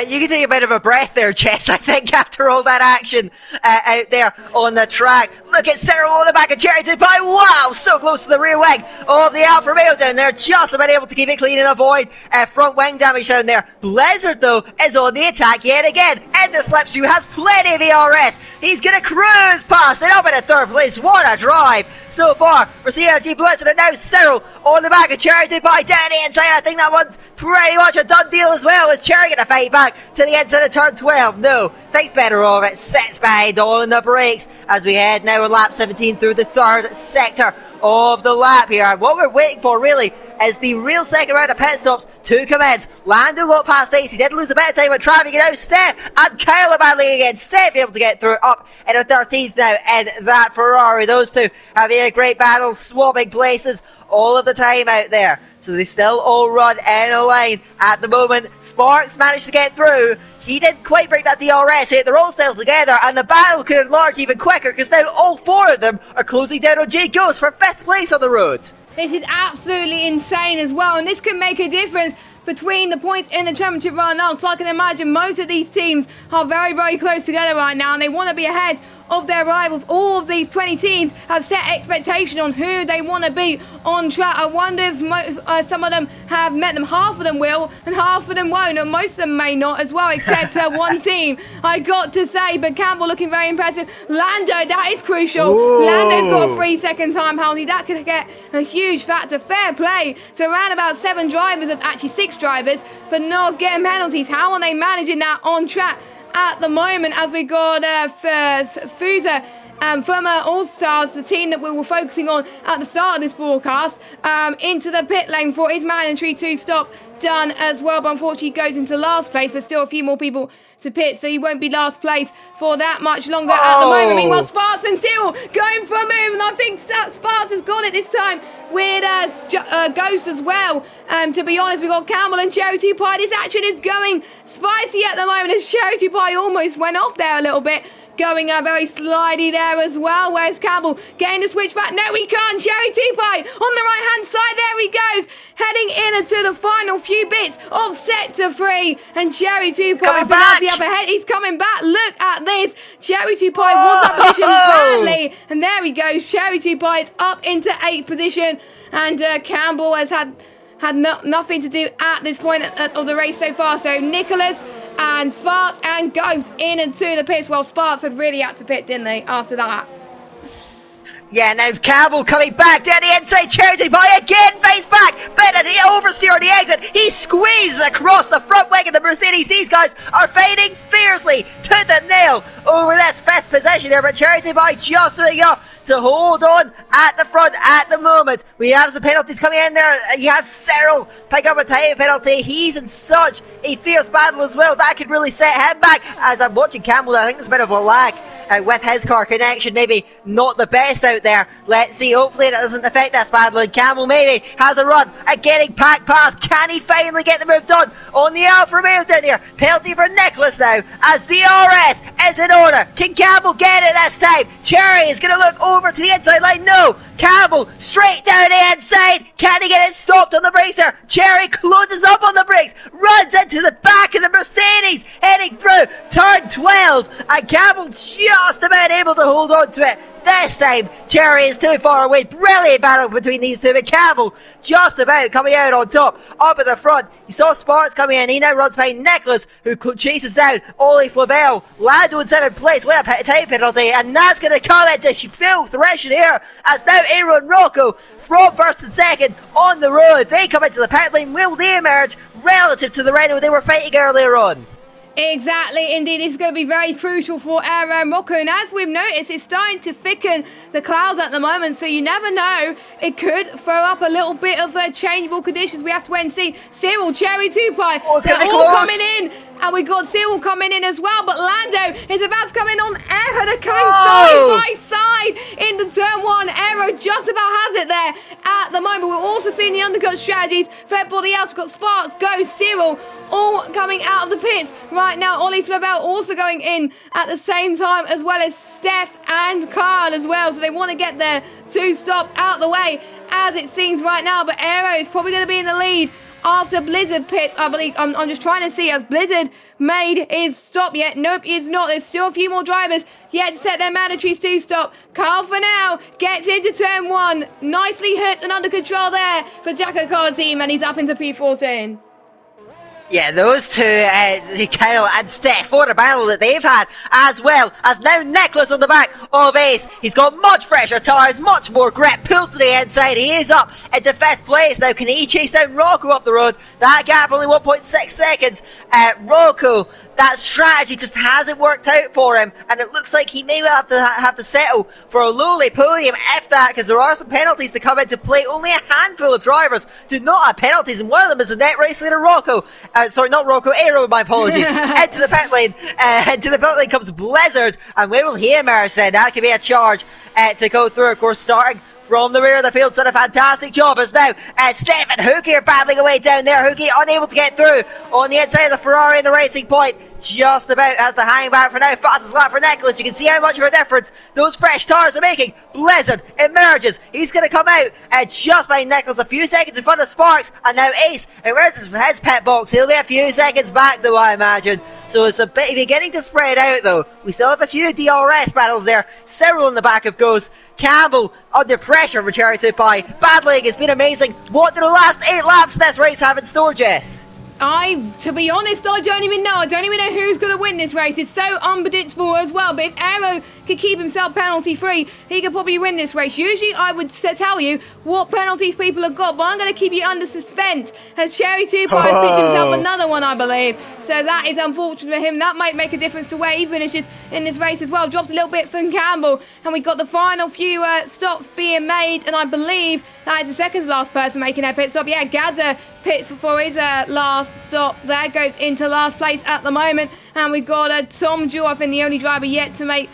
You can take a bit of a breath there, Jess, I think, after all that action out there on the track. Look at Cyril on the back of Cherry 2 Pie. Wow, so close to the rear wing of the Alfa Romeo down there. Just about able to keep it clean and avoid front wing damage down there. Blizzard, though, is on the attack yet again. In the slipstream, has plenty of ERS. He's going to cruise past it up in a 3rd place. What a drive so far for CRG Blizzard. And now Cyril on the back of Cherry 2 Pie down the inside. I think that one's pretty much a done deal as well. Is Cherry going to fight back to the inside of turn 12? No, thinks better of it, sets behind on the brakes as we head now on lap 17 through the 3rd sector of the lap here. And what we're waiting for, really, is the real second round of pit stops to commence. Lando got past Ace. He did lose a bit of time with traffic. And now Steph and Kyle are battling again. Steph able to get through, up in a 13th now in that Ferrari. Those two having a great battle, swapping places all of the time out there. So they still all run in a line at the moment. Sparks managed to get through. He didn't quite break that DRS yet. They're all still together, and the battle could enlarge even quicker because now all four of them are closing down on Jay Ghost for 5th place on the road. This is absolutely insane as well, and this can make a difference between the points in the championship right now, because I can imagine most of these teams are very, very close together right now, and they want to be ahead of their rivals. All of these 20 teams have set expectation on who they want to beat on track. I wonder if some of them have met them. Half of them will, and half of them won't, and most of them may not as well, except one team, I got to say. But Campbell looking very impressive. Lando, that is crucial. Ooh. Lando's got a 3-second time penalty. That could get a huge factor. Fair play. So around about 7 drivers, actually 6 drivers, for not getting penalties. How are they managing that on track at the moment, as we got Fuser from All-Stars, the team that we were focusing on at the start of this broadcast, into the pit lane for his mandatory 2-stop done as well, but unfortunately he goes into last place, but still a few more people to pit, so he won't be last place for that much longer at the moment. Meanwhile, Sparks and Cyril going for a move, and I think Sparks has got it this time with Ghost as well. To be honest, we've got Campbell and Charity Pie. This action is going spicy at the moment as Charity Pie almost went off there a little bit. Going very slidey there as well. Where's Campbell getting the switch back? No, he can't. Charity Pie on the right-hand side. There he goes. Heading into the final few bits of Sector 3. And Charity Pie has the upper head. He's coming back. Look at this. Charity Pie was up position badly. And there he goes. Charity Pie is up into 8th position. And Campbell has had nothing to do at this point of the race so far. So Nicholas and Sparks and Ghost in and to the pits. Well, Sparks had really had to pit, didn't they, after that? Yeah, now Campbell coming back down the inside. Charity Pie again face back. Bennett, he oversteer on the exit. He squeezes across the front wing of the Mercedes. These guys are fighting fiercely tooth and nail over this 5th position there, but Charity Pie just doing enough to hold on at the front at the moment. We have some penalties coming in there. You have Cyril pick up a time penalty. He's in such a fierce battle as well. That could really set him back. As I'm watching Campbell, I think there's a bit of a lag with his car connection. Maybe not the best out there. Let's see. Hopefully it doesn't affect this battle. And Campbell maybe has a run at getting packed past. Can he finally get the move done on the Alfa Romeo down here? Penalty for Nicholas now as DRS is in order. Can Campbell get it this time? Cherry is going to look over to the inside line. No. Campbell straight down the inside. Can he get it stopped on the brakes there? Cherry closes up on the brakes. Runs into the back of the Mercedes. Heading through turn 12. And Campbell just about able to hold on to it. This time, Cherry is too far away. Brilliant battle between these two, but Campbell just about coming out on top. Up at the front, you saw Sparks coming in. He now runs behind Nicholas, who chases down Ollie Flavel. Lando in 7th place with a time penalty, and that's going to come into full thresh here, as now Aero and Rocco from 1st and 2nd on the road. They come into the pit lane. Will they emerge relative to the Renault they were fighting earlier on? Exactly, indeed. It's going to be very crucial for Aero and Rocco. And as we've noticed, it's starting to thicken the clouds at the moment. So you never know. It could throw up a little bit of changeable conditions. We have to wait and see. Cyril, Cherry, Tupai, they're all coming in. And we've got Cyril coming in as well. But Lando is about to come in on Aero. They're coming side by side into turn 1. Aero just about has it there at the moment. We're also seeing the undercut strategies for everybody else. We've got Sparks, Ghost, Cyril, all coming out of the pits right now. Ollie Flavel also going in at the same time, as well as Steph and Carl as well. So they want to get their 2 stops out the way, as it seems right now. But Aero is probably going to be in the lead after Blizzard pits, I believe. I'm just trying to see, as Blizzard made his stop yet. Nope, he's not. There's still a few more drivers yet to set their mandatory 2 stop. Carl for now gets into turn 1. Nicely hit and under control there for Dakeh car team, and he's up into P14. Yeah, those two, Kyle and Steph, what a battle that they've had, as well as now Nicholas on the back of Ace. He's got much fresher tyres, much more grip, pulls to the inside. He is up into 5th place now. Can he chase down Rocco up the road? That gap only 1.6 seconds. Rocco, that strategy just hasn't worked out for him, and it looks like he may well have to settle for a lowly podium, if that, because there are some penalties to come into play. Only a handful of drivers do not have penalties, and one of them is the net race leader, Rocco. Sorry, not Rocco, Aero, my apologies. Into the pit lane. Into the pit lane comes Blizzard, and where will he emerge then? That could be a charge to go through, of course, starting from the rear of the field. Done a fantastic job as now Steph and Hookie are battling away down there. Hookie unable to get through on the inside of the Ferrari in the Racing Point. Just about has the hang back for now. Fastest lap for Nicholas. You can see how much of a difference those fresh tyres are making. Blizzard emerges. He's going to come out just by Nicholas, a few seconds in front of Sparks. And now Ace emerges from his pit box. He'll be a few seconds back though, I imagine. So it's a bit beginning to spread out though. We still have a few DRS battles there. Cyril in the back of goes. Campbell under pressure for Cherry 2 Pie. Battling has been amazing. What do the last 8 laps of this race have in store, Jess? To be honest, I don't even know. I don't even know who's going to win this race. It's so unpredictable as well. But if Aero could keep himself penalty free, he could probably win this race. Usually I would tell you what penalties people have got, but I'm going to keep you under suspense as Cherry 2 Pie has picked himself another one, I believe. So that is unfortunate for him. That might make a difference to where he finishes in this race as well. Drops a little bit from Campbell, and we've got the final few stops being made, and I believe that is the second last person making their pit stop. Yeah, Gaza pits for his last stop. There goes into last place at the moment, and we've got Tom Jewell, I think the only driver yet to make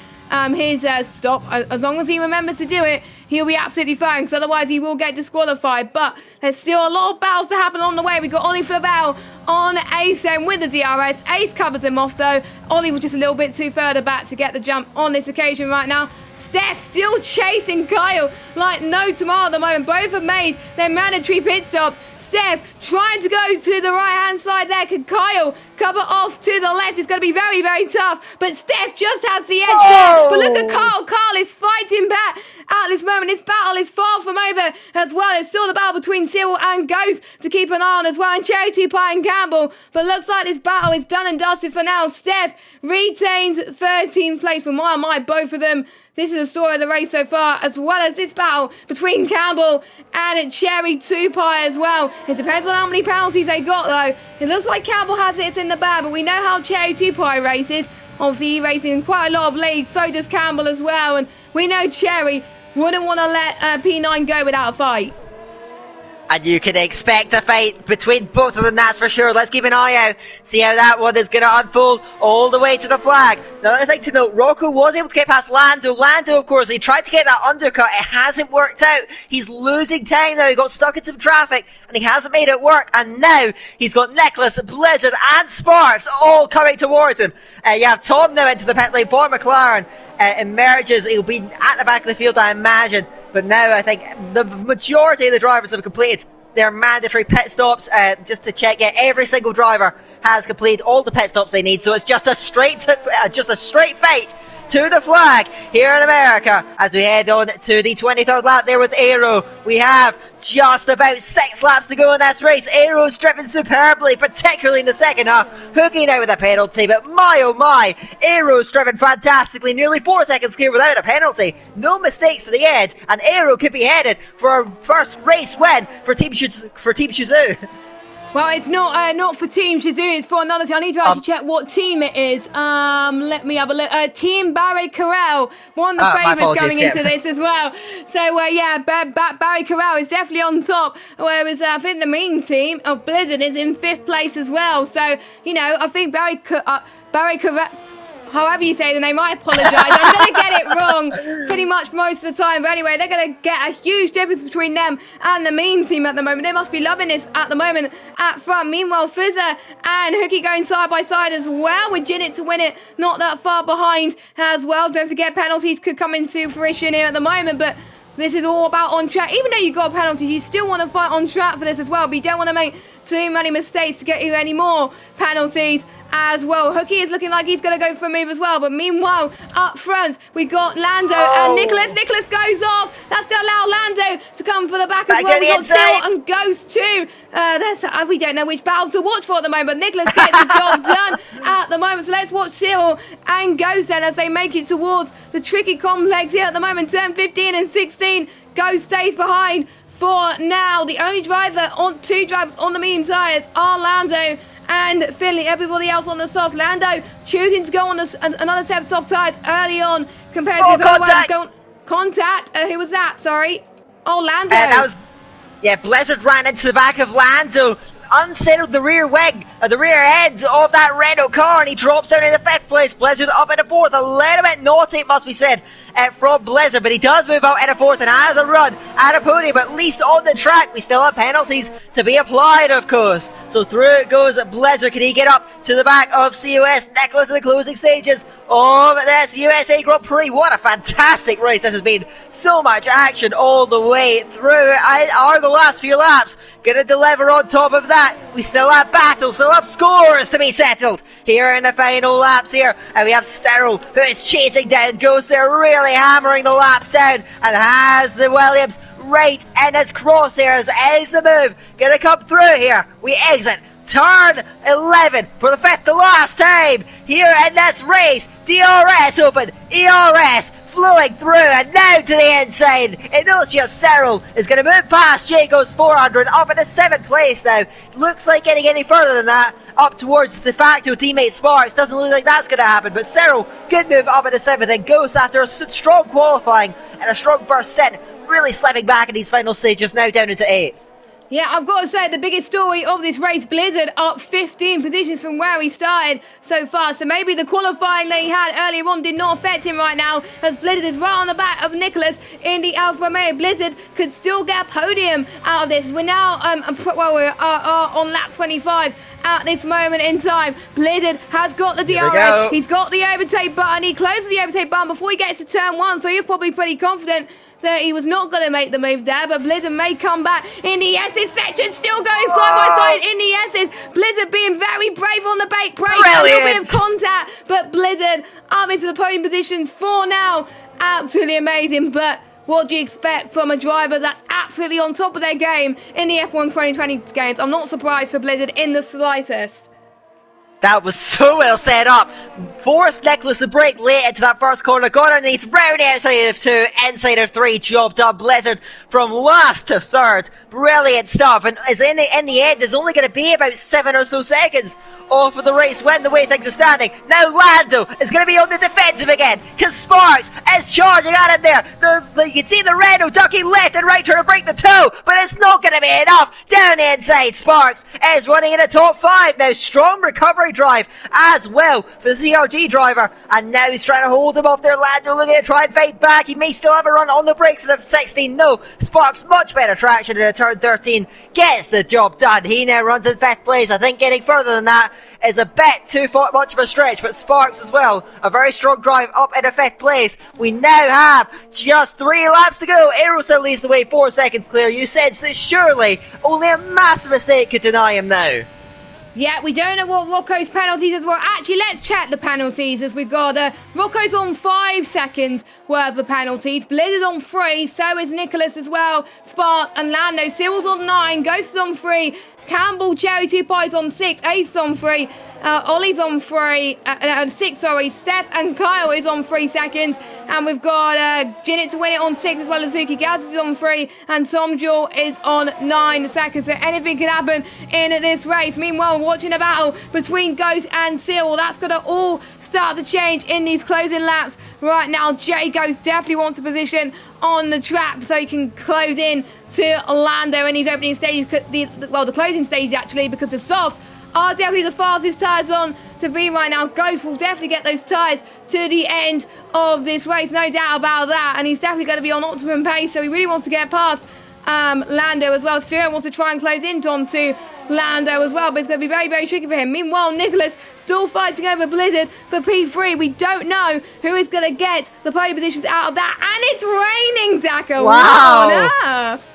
his stop. As long as he remembers to do it, he'll be absolutely fine, because otherwise he will get disqualified. But there's still a lot of battles to happen on the way. We've got Ollie Flavel on Ace and with the DRS. Ace covers him off though. Ollie was just a little bit too further back to get the jump on this occasion right now. Steph still chasing Kyle like no tomorrow at the moment. Both have made their mandatory pit stops. Steph trying to go to the right-hand side there. Can Kyle cover off to the left? It's going to be very, very tough. But Steph just has the edge there. But look at Kyle. Kyle is fighting back at this moment. This battle is far from over as well. It's still the battle between Cyril and Ghost to keep an eye on as well. And Cherry 2 Pie and Campbell. But looks like this battle is done and dusted for now. Steph retains 13th place. For my, both of them. This is the story of the race so far, as well as this battle between Campbell and Cherry 2 Pie as well. It depends on how many penalties they got, though. It looks like Campbell has it in the bag, but we know how Cherry 2 Pie races. Obviously, he races in quite a lot of leagues, so does Campbell as well. And we know Cherry wouldn't want to let P9 go without a fight. And you can expect a fight between both of them, that's for sure. Let's keep an eye out, see how that one is going to unfold all the way to the flag. Now, I'd like to note, Rocco was able to get past Lando. Lando, of course, he tried to get that undercut. It hasn't worked out. He's losing time now. He got stuck in some traffic, and he hasn't made it work. And now he's got Nicholas, Blizzard, and Sparks all coming towards him. You have Tom now into the pit lane for McLaren. Emerges. He'll be at the back of the field, I imagine. But now I think the majority of the drivers have completed their mandatory pit stops. Just to check, yeah, every single driver has completed all the pit stops they need. So it's just a straight fight to the flag here in America as we head on to the 23rd lap there with Aero. We have just about 6 laps to go in this race. Aero's driven superbly, particularly in the second half. Hooking out with a penalty, but my oh my, Aero's driven fantastically, nearly 4 seconds clear without a penalty. No mistakes to the end, and Aero could be headed for a first race win for Team Shizou. Well, it's not for Team Shizou, it's for another team. I need to actually check what team it is. Let me have a look. Team Barry Carell, one of the favourites going into this as well. So, yeah, Barry Carell is definitely on top, whereas I think the main team of Blizzard is in 5th place as well. So, you know, I think Barry Carell, however you say the name, I apologise. I'm going to get it wrong pretty much most of the time. But anyway, they're going to get a huge difference between them and the mean team at the moment. They must be loving this at the moment at front. Meanwhile, Fizzer and Hookie going side by side as well with Jinnit to win it. Not that far behind as well. Don't forget, penalties could come into fruition here at the moment. But this is all about on track. Even though you got penalties, you still want to fight on track for this as well. But you don't want to make too many mistakes to get you any more penalties as well. Hookie is looking like he's going to go for a move as well. But meanwhile, up front, we got Lando and Nicholas. Nicholas goes off. That's going to allow Lando to come for the back as well. We got Cyril and Ghost too. We don't know which battle to watch for at the moment. But Nicholas gets the job done at the moment. So let's watch Cyril and Ghost then as they make it towards the tricky complex here at the moment. Turn 15 and 16. Ghost stays behind for now. The only two drivers on the medium tyres are Lando and Finley. Everybody else on the soft. Lando choosing to go on another set of soft tyres early on compared to his other ones. Contact. Who was that? Sorry. Oh, Lando. That was... Yeah, Blizzard ran into the back of Lando, unsettled the rear wing, the rear end of that Renault car, and he drops down into 5th place. Blizzard up into 4th, a little bit naughty, it must be said, from Blizzard, but he does move up into 4th and has a run at a podium, at least on the track. We still have penalties to be applied, of course. So through it goes Blizzard. Can he get up to the back of COS? Nicholas in the closing stages of this USA Grand Prix. What a fantastic race this has been. So much action all the way through. Are the last few laps gonna deliver on top of that? We still have battles, still have scores to be settled here in the final laps here. And we have Cyril, who is chasing down Ghost there, really hammering the laps down, and has the Williams right in his crosshairs. Is the move gonna come through here? We exit turn 11 for the 5th to last time here in this race. DRS open, ERS flowing through, and now to the inside. Inocia Cyril is going to move past Jacob's 400 up into 7th place now. Looks like getting any further than that up towards de facto teammate Sparks. Doesn't look like that's going to happen, but Cyril, good move up into 7th, and Ghost after a strong qualifying and a strong first set, really slipping back in these final stages, now down into 8th. Yeah, I've got to say, the biggest story of this race, Blizzard up 15 positions from where he started so far. So maybe the qualifying that he had earlier on did not affect him right now, as Blizzard is right on the back of Nicholas in the Alfa Romeo. Blizzard could still get a podium out of this. We're now we're on lap 25. At this moment in time, Blizzard has got the DRS. He's got the overtake button. He closes the overtake button before he gets to turn 1, so he's probably pretty confident that he was not going to make the move there, but Blizzard may come back in the S's section, still going side by side in the S's. Blizzard being very brave on the brake, a little bit of contact, but Blizzard up into the podium positions for now. Absolutely amazing, but what do you expect from a driver that's absolutely on top of their game in the F1 2020 games? I'm not surprised for Blizzard in the slightest. That was so well set up. Forced Nicholas to brake late into that first corner. Got underneath, round outside of 2, inside of 3. Job done. Blizzard from last to 3rd. Brilliant stuff. And as in the end, there's only going to be about 7 or so seconds off of the race when the way things are standing. Now Lando is going to be on the defensive again, because Sparks is charging at him there. You can see the Renault ducking left and right trying to break the toe, but it's not going to be enough. Down the inside, Sparks is running in a top 5 now. Strong recovery drive as well for the CRG driver, and now he's trying to hold him off there. Lando looking to try and fight back. He may still have a run on the brakes at 16. No, Sparks much better traction in a turn 13, gets the job done. He now runs in 5th place. I think getting further than that is a bit too much of a stretch, but Sparks as well, a very strong drive up into 5th place. We now have just 3 laps to go. Aerosol leads the way, 4 seconds clear. You said so, surely only a massive mistake could deny him now. Yeah, we don't know what Rocco's penalties as well. Actually, let's check the penalties, as we've got Rocco's on 5 seconds worth of penalties. Blizzard's on 3, so is Nicholas as well. Sparks and Lando. Cyril's on 9, Ghost is on 3. Campbell, Cherry, 2 Pies on 6, Ace on 3. Ollie's on 6, sorry. Steph and Kyle is on 3 seconds. And we've got Jinnit to win it on 6, as well as Zuki Gaz is on 3. And Tom Jewell is on 9 seconds. So anything can happen in this race. Meanwhile, watching a battle between Ghost and Cyril. That's going to all start to change in these closing laps. Right now, Jay Ghost definitely wants a position on the track so he can close in to Lando in his opening stage. The closing stage, actually, because the softs are definitely the fastest tyres on to be right now. Ghost will definitely get those tyres to the end of this race, no doubt about that. And he's definitely going to be on optimum pace, so he really wants to get past Lando as well. Cyril wants to try and close in onto Lando as well, but it's going to be very, very tricky for him. Meanwhile, Nicholas still fighting over Blizzard for P3. We don't know who is going to get the podium positions out of that. And it's raining, Dakeh. Wow. What on earth?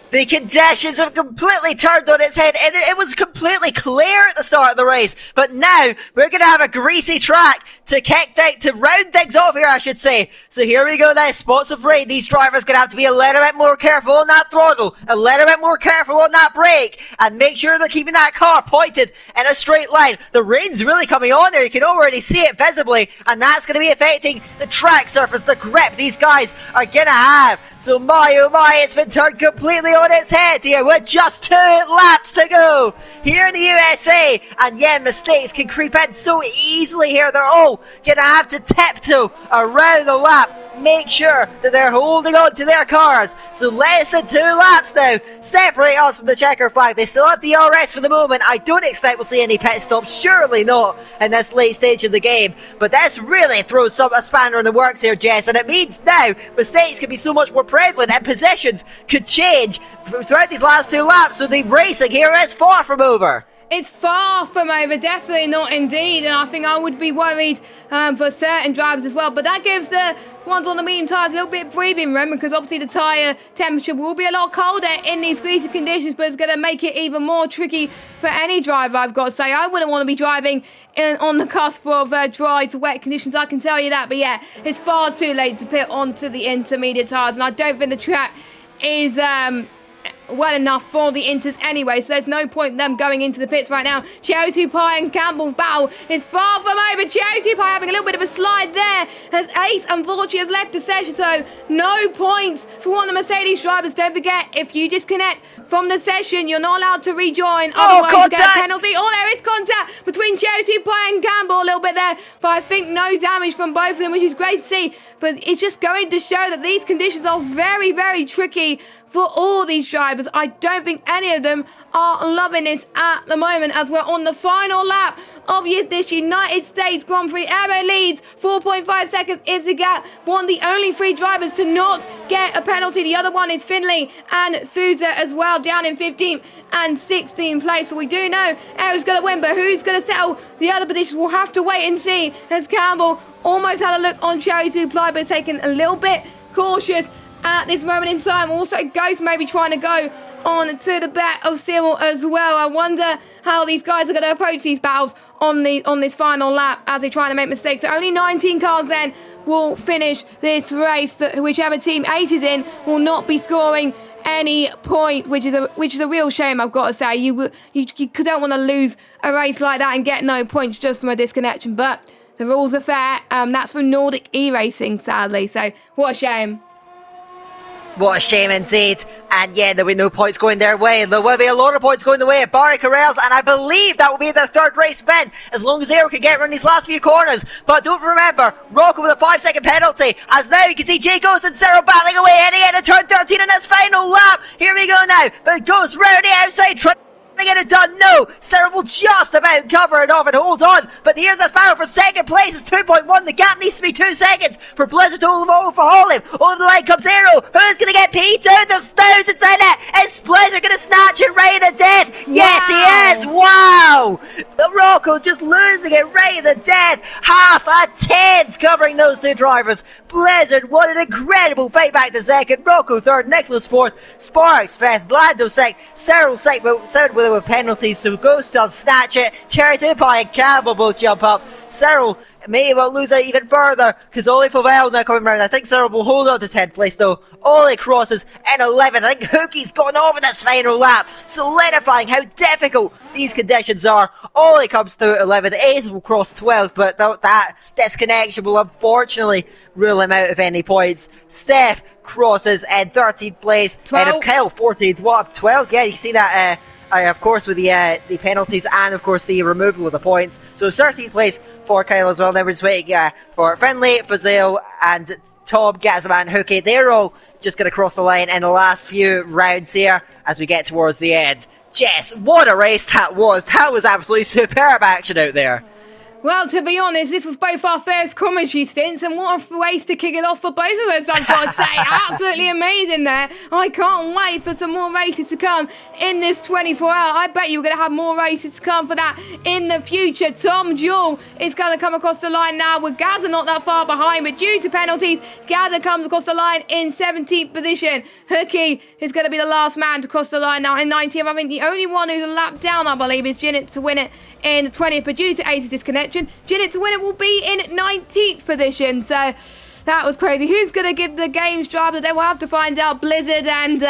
The conditions have completely turned on its head, and it was completely clear at the start of the race. But now we're going to have a greasy track to round things off here, I should say. So here we go now, spots of rain. These drivers gonna have to be a little bit more careful on that throttle, a little bit more careful on that brake, and make sure they're keeping that car pointed in a straight line. The rain's really coming on there, you can already see it visibly, and that's gonna be affecting the track surface, the grip these guys are gonna have. So my oh my, it's been turned completely on its head here with just 2 laps to go here in the USA. And yeah, mistakes can creep in so easily here. They're all gonna have to tiptoe around the lap, make sure that they're holding on to their cars. So less than 2 laps now separate us from the checker flag. They still have DRS for the moment. I don't expect we'll see any pit stops, surely not in this late stage of the game. But this really throws a spanner in the works here, Jess, and it means now mistakes can be so much more prevalent and positions could change throughout these last 2 laps. So the racing here is far from over. It's far from over, definitely not indeed, and I think I would be worried for certain drivers as well, but that gives the ones on the medium tyres a little bit of breathing room, because obviously the tyre temperature will be a lot colder in these greasy conditions, but it's going to make it even more tricky for any driver, I've got to say. I wouldn't want to be driving on the cusp of dry to wet conditions, I can tell you that, but yeah, it's far too late to pit onto the intermediate tyres, and I don't think the track is well enough for the Inters anyway, so there's no point in them going into the pits right now. COTA and Campbell's battle is far from over. COTA having a little bit of a slide there as Ace unfortunately has left the session, so no points for one of the Mercedes drivers. Don't forget, if you disconnect from the session, you're not allowed to rejoin, otherwise you get a penalty. Oh, there is contact between COTA and Campbell a little bit there, but I think no damage from both of them, which is great to see. But it's just going to show that these conditions are very, very tricky for all these drivers. I don't think any of them are loving this at the moment, as we're on the final lap of this United States Grand Prix. Aero leads, 4.5 seconds is the gap. One of the only 3 drivers to not get a penalty. The other one is Finley and Fuser as well, down in 15th and 16th place. So we do know Aero's going to win, but who's going to settle the other positions? We'll have to wait and see, as Campbell almost had a look on Cherry to apply, but taken a little bit cautious at this moment in time. Also, Ghost maybe trying to go on to the back of Cyril as well. I wonder how these guys are going to approach these battles on this final lap as they try to make mistakes. So only 19 cars then will finish this race. Whichever team 8 is in will not be scoring any point, which is a real shame, I've got to say. You don't want to lose a race like that and get no points just from a disconnection, but the rules are fair. That's from Nordic E-Racing, sadly, so what a shame. What a shame indeed. And yeah, there'll be no points going their way. There will be a lot of points going the way of Barry Carrells, and I believe that will be their 3rd race win, as long as Aero can get around these last few corners. But don't remember, Rocco with a 5-second penalty, as now you can see Jay Ghost and Cyril battling away heading into turn 13 in this final lap. Here we go now, but Ghost round the outside, trying to get it done. No, Cyril will just about cover it off and hold on, but here's this battle for 2nd place. It's 2.1, the gap needs to be 2 seconds for Blizzard to overhaul him. Over the line comes Aero. Who's going to get P2? There's thousands in it. Is Blizzard going to snatch it right at the death? Yes, he is. Wow, the Rocco just losing it right at the death. Half a 10th covering those 2 drivers. Blizzard, what an incredible fight back to 2nd. Rocco 3rd, Nicholas 4th, Sparks 5th, Blando 6th, Cyril 6th, but 7th with penalties, so Ghost does snatch it. Cherry Tupai and Campbell both jump up. Cyril may well lose it even further, because Ollie Fovell now coming round. I think Cyril will hold on to 10th place though. Ollie crosses in 11th. I think Hookie's gone over this final lap, solidifying how difficult these conditions are. Ollie comes through 11th. 8th will cross 12th, but that disconnection will unfortunately rule him out of any points. Steph crosses in 13th place. And of Kyle 14th. What, 12th? Yeah, you see that of course, with the penalties and, of course, the removal of the points. So 13th place for Kyle as well. Then we're just waiting for Finley, Fazil, and Tom, Gazaman, Hookie. They're all just going to cross the line in the last few rounds here as we get towards the end. Jess, what a race that was. That was absolutely superb action out there. Well, to be honest, this was both our first commentary stints, and what a race to kick it off for both of us, I've got to say. Absolutely amazing there. I can't wait for some more races to come in this 24 hour. I bet you we're going to have more races to come for that in the future. Tom Jewell is going to come across the line now, with Gaza not that far behind, but due to penalties, Gaza comes across the line in 17th position. Hookie is going to be the last man to cross the line now in 19th. I think the only one who's a lap down, I believe, is Jinnit to win it in 20th, but due to 80 disconnect, description. It to win it will be in 19th position. So that was crazy. Who's going to give the games driver today? We'll have to find out. Blizzard, and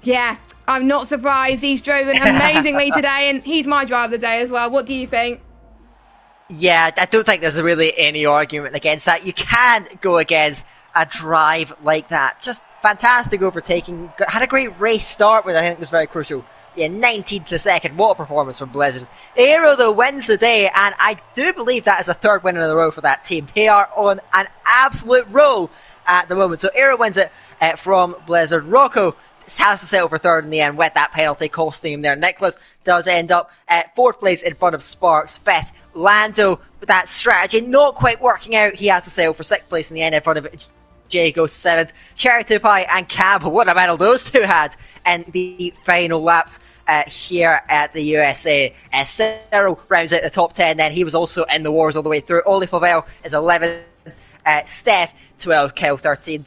yeah, I'm not surprised. He's driven amazingly today, and he's my driver of the day as well. What do you think? Yeah, I don't think there's really any argument against that. You can't go against a drive like that. Just fantastic overtaking. Had a great race start, which I think was very crucial. Yeah, 19th a second. What a performance from Blizzard. Aero, though, wins the day, and I do believe that is a third win in a row for that team. They are on an absolute roll at the moment. So Aero wins it from Blizzard. Rocco has to settle for third in the end with that penalty costing him there. Nicholas does end up at fourth place in front of Sparks. Fifth, Lando, with that strategy not quite working out. He has to settle for sixth place in the end in front of Jay goes seventh. Cherry Pie and Cab, what a battle those two had in the final laps here at the USA. Cyril rounds out the top 10, then he was also in the wars all the way through. Oli Flavel is 11th. Steph, 12, Kel 13th.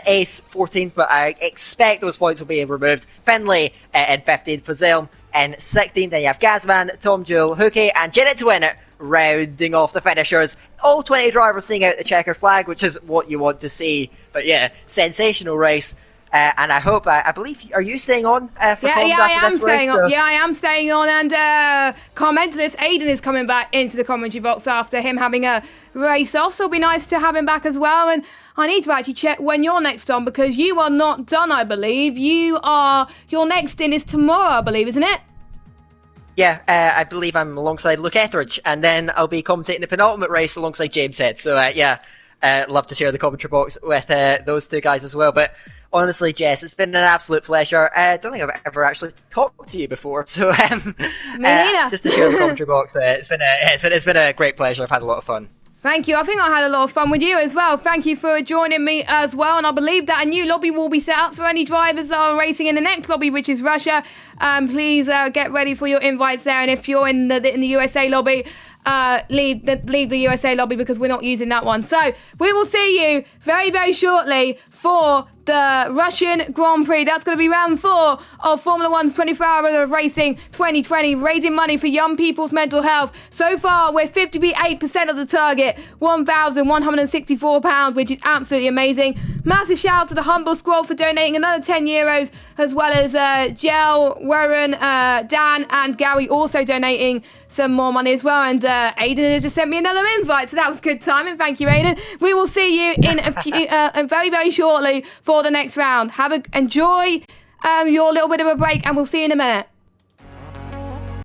Ace 14th, but I expect those points will be removed. Finlay in 15th, Fazelm in 16th. Then you have Gazvan, Tom Jewell, Hookie, and Janet to win it, rounding off the finishers. All 20 drivers seeing out the checkered flag, which is what you want to see. But yeah, sensational race. And I hope, I believe, are you staying on for comms after this race? Yeah, I am staying on. And comment this, Aiden is coming back into the commentary box after him having a race off. So it'll be nice to have him back as well. And I need to actually check when you're next on, because you are not done, I believe. Your next in is tomorrow, I believe, isn't it? Yeah, I believe I'm alongside Luke Etheridge, and then I'll be commentating the penultimate race alongside James Head. So yeah, love to share the commentary box with those two guys as well. But honestly, Jess, it's been an absolute pleasure. I don't think I've ever actually talked to you before, so just to share the commentary box, it's been a great pleasure. I've had a lot of fun. Thank you. I think I had a lot of fun with you as well. Thank you for joining me as well. And I believe that a new lobby will be set up for any drivers that are racing in the next lobby, which is Russia. Please get ready for your invites there. And if you're in the USA lobby, leave the USA lobby, because we're not using that one. So we will see you very, very shortly for the Russian Grand Prix. That's going to be round 4 of Formula 1's 24 Hours of Racing 2020, raising money for young people's mental health. So far, we're 58% of the target, £1,164, which is absolutely amazing. Massive shout out to the Humble Squad for donating another €10, as well as Jel, Warren, Dan, and Gary also donating some more money as well. And Aiden has just sent me another invite, so that was good timing. Thank you, Aiden. We will see you in a few, very, very shortly for the next round. Enjoy your little bit of a break, and we'll see you in a minute.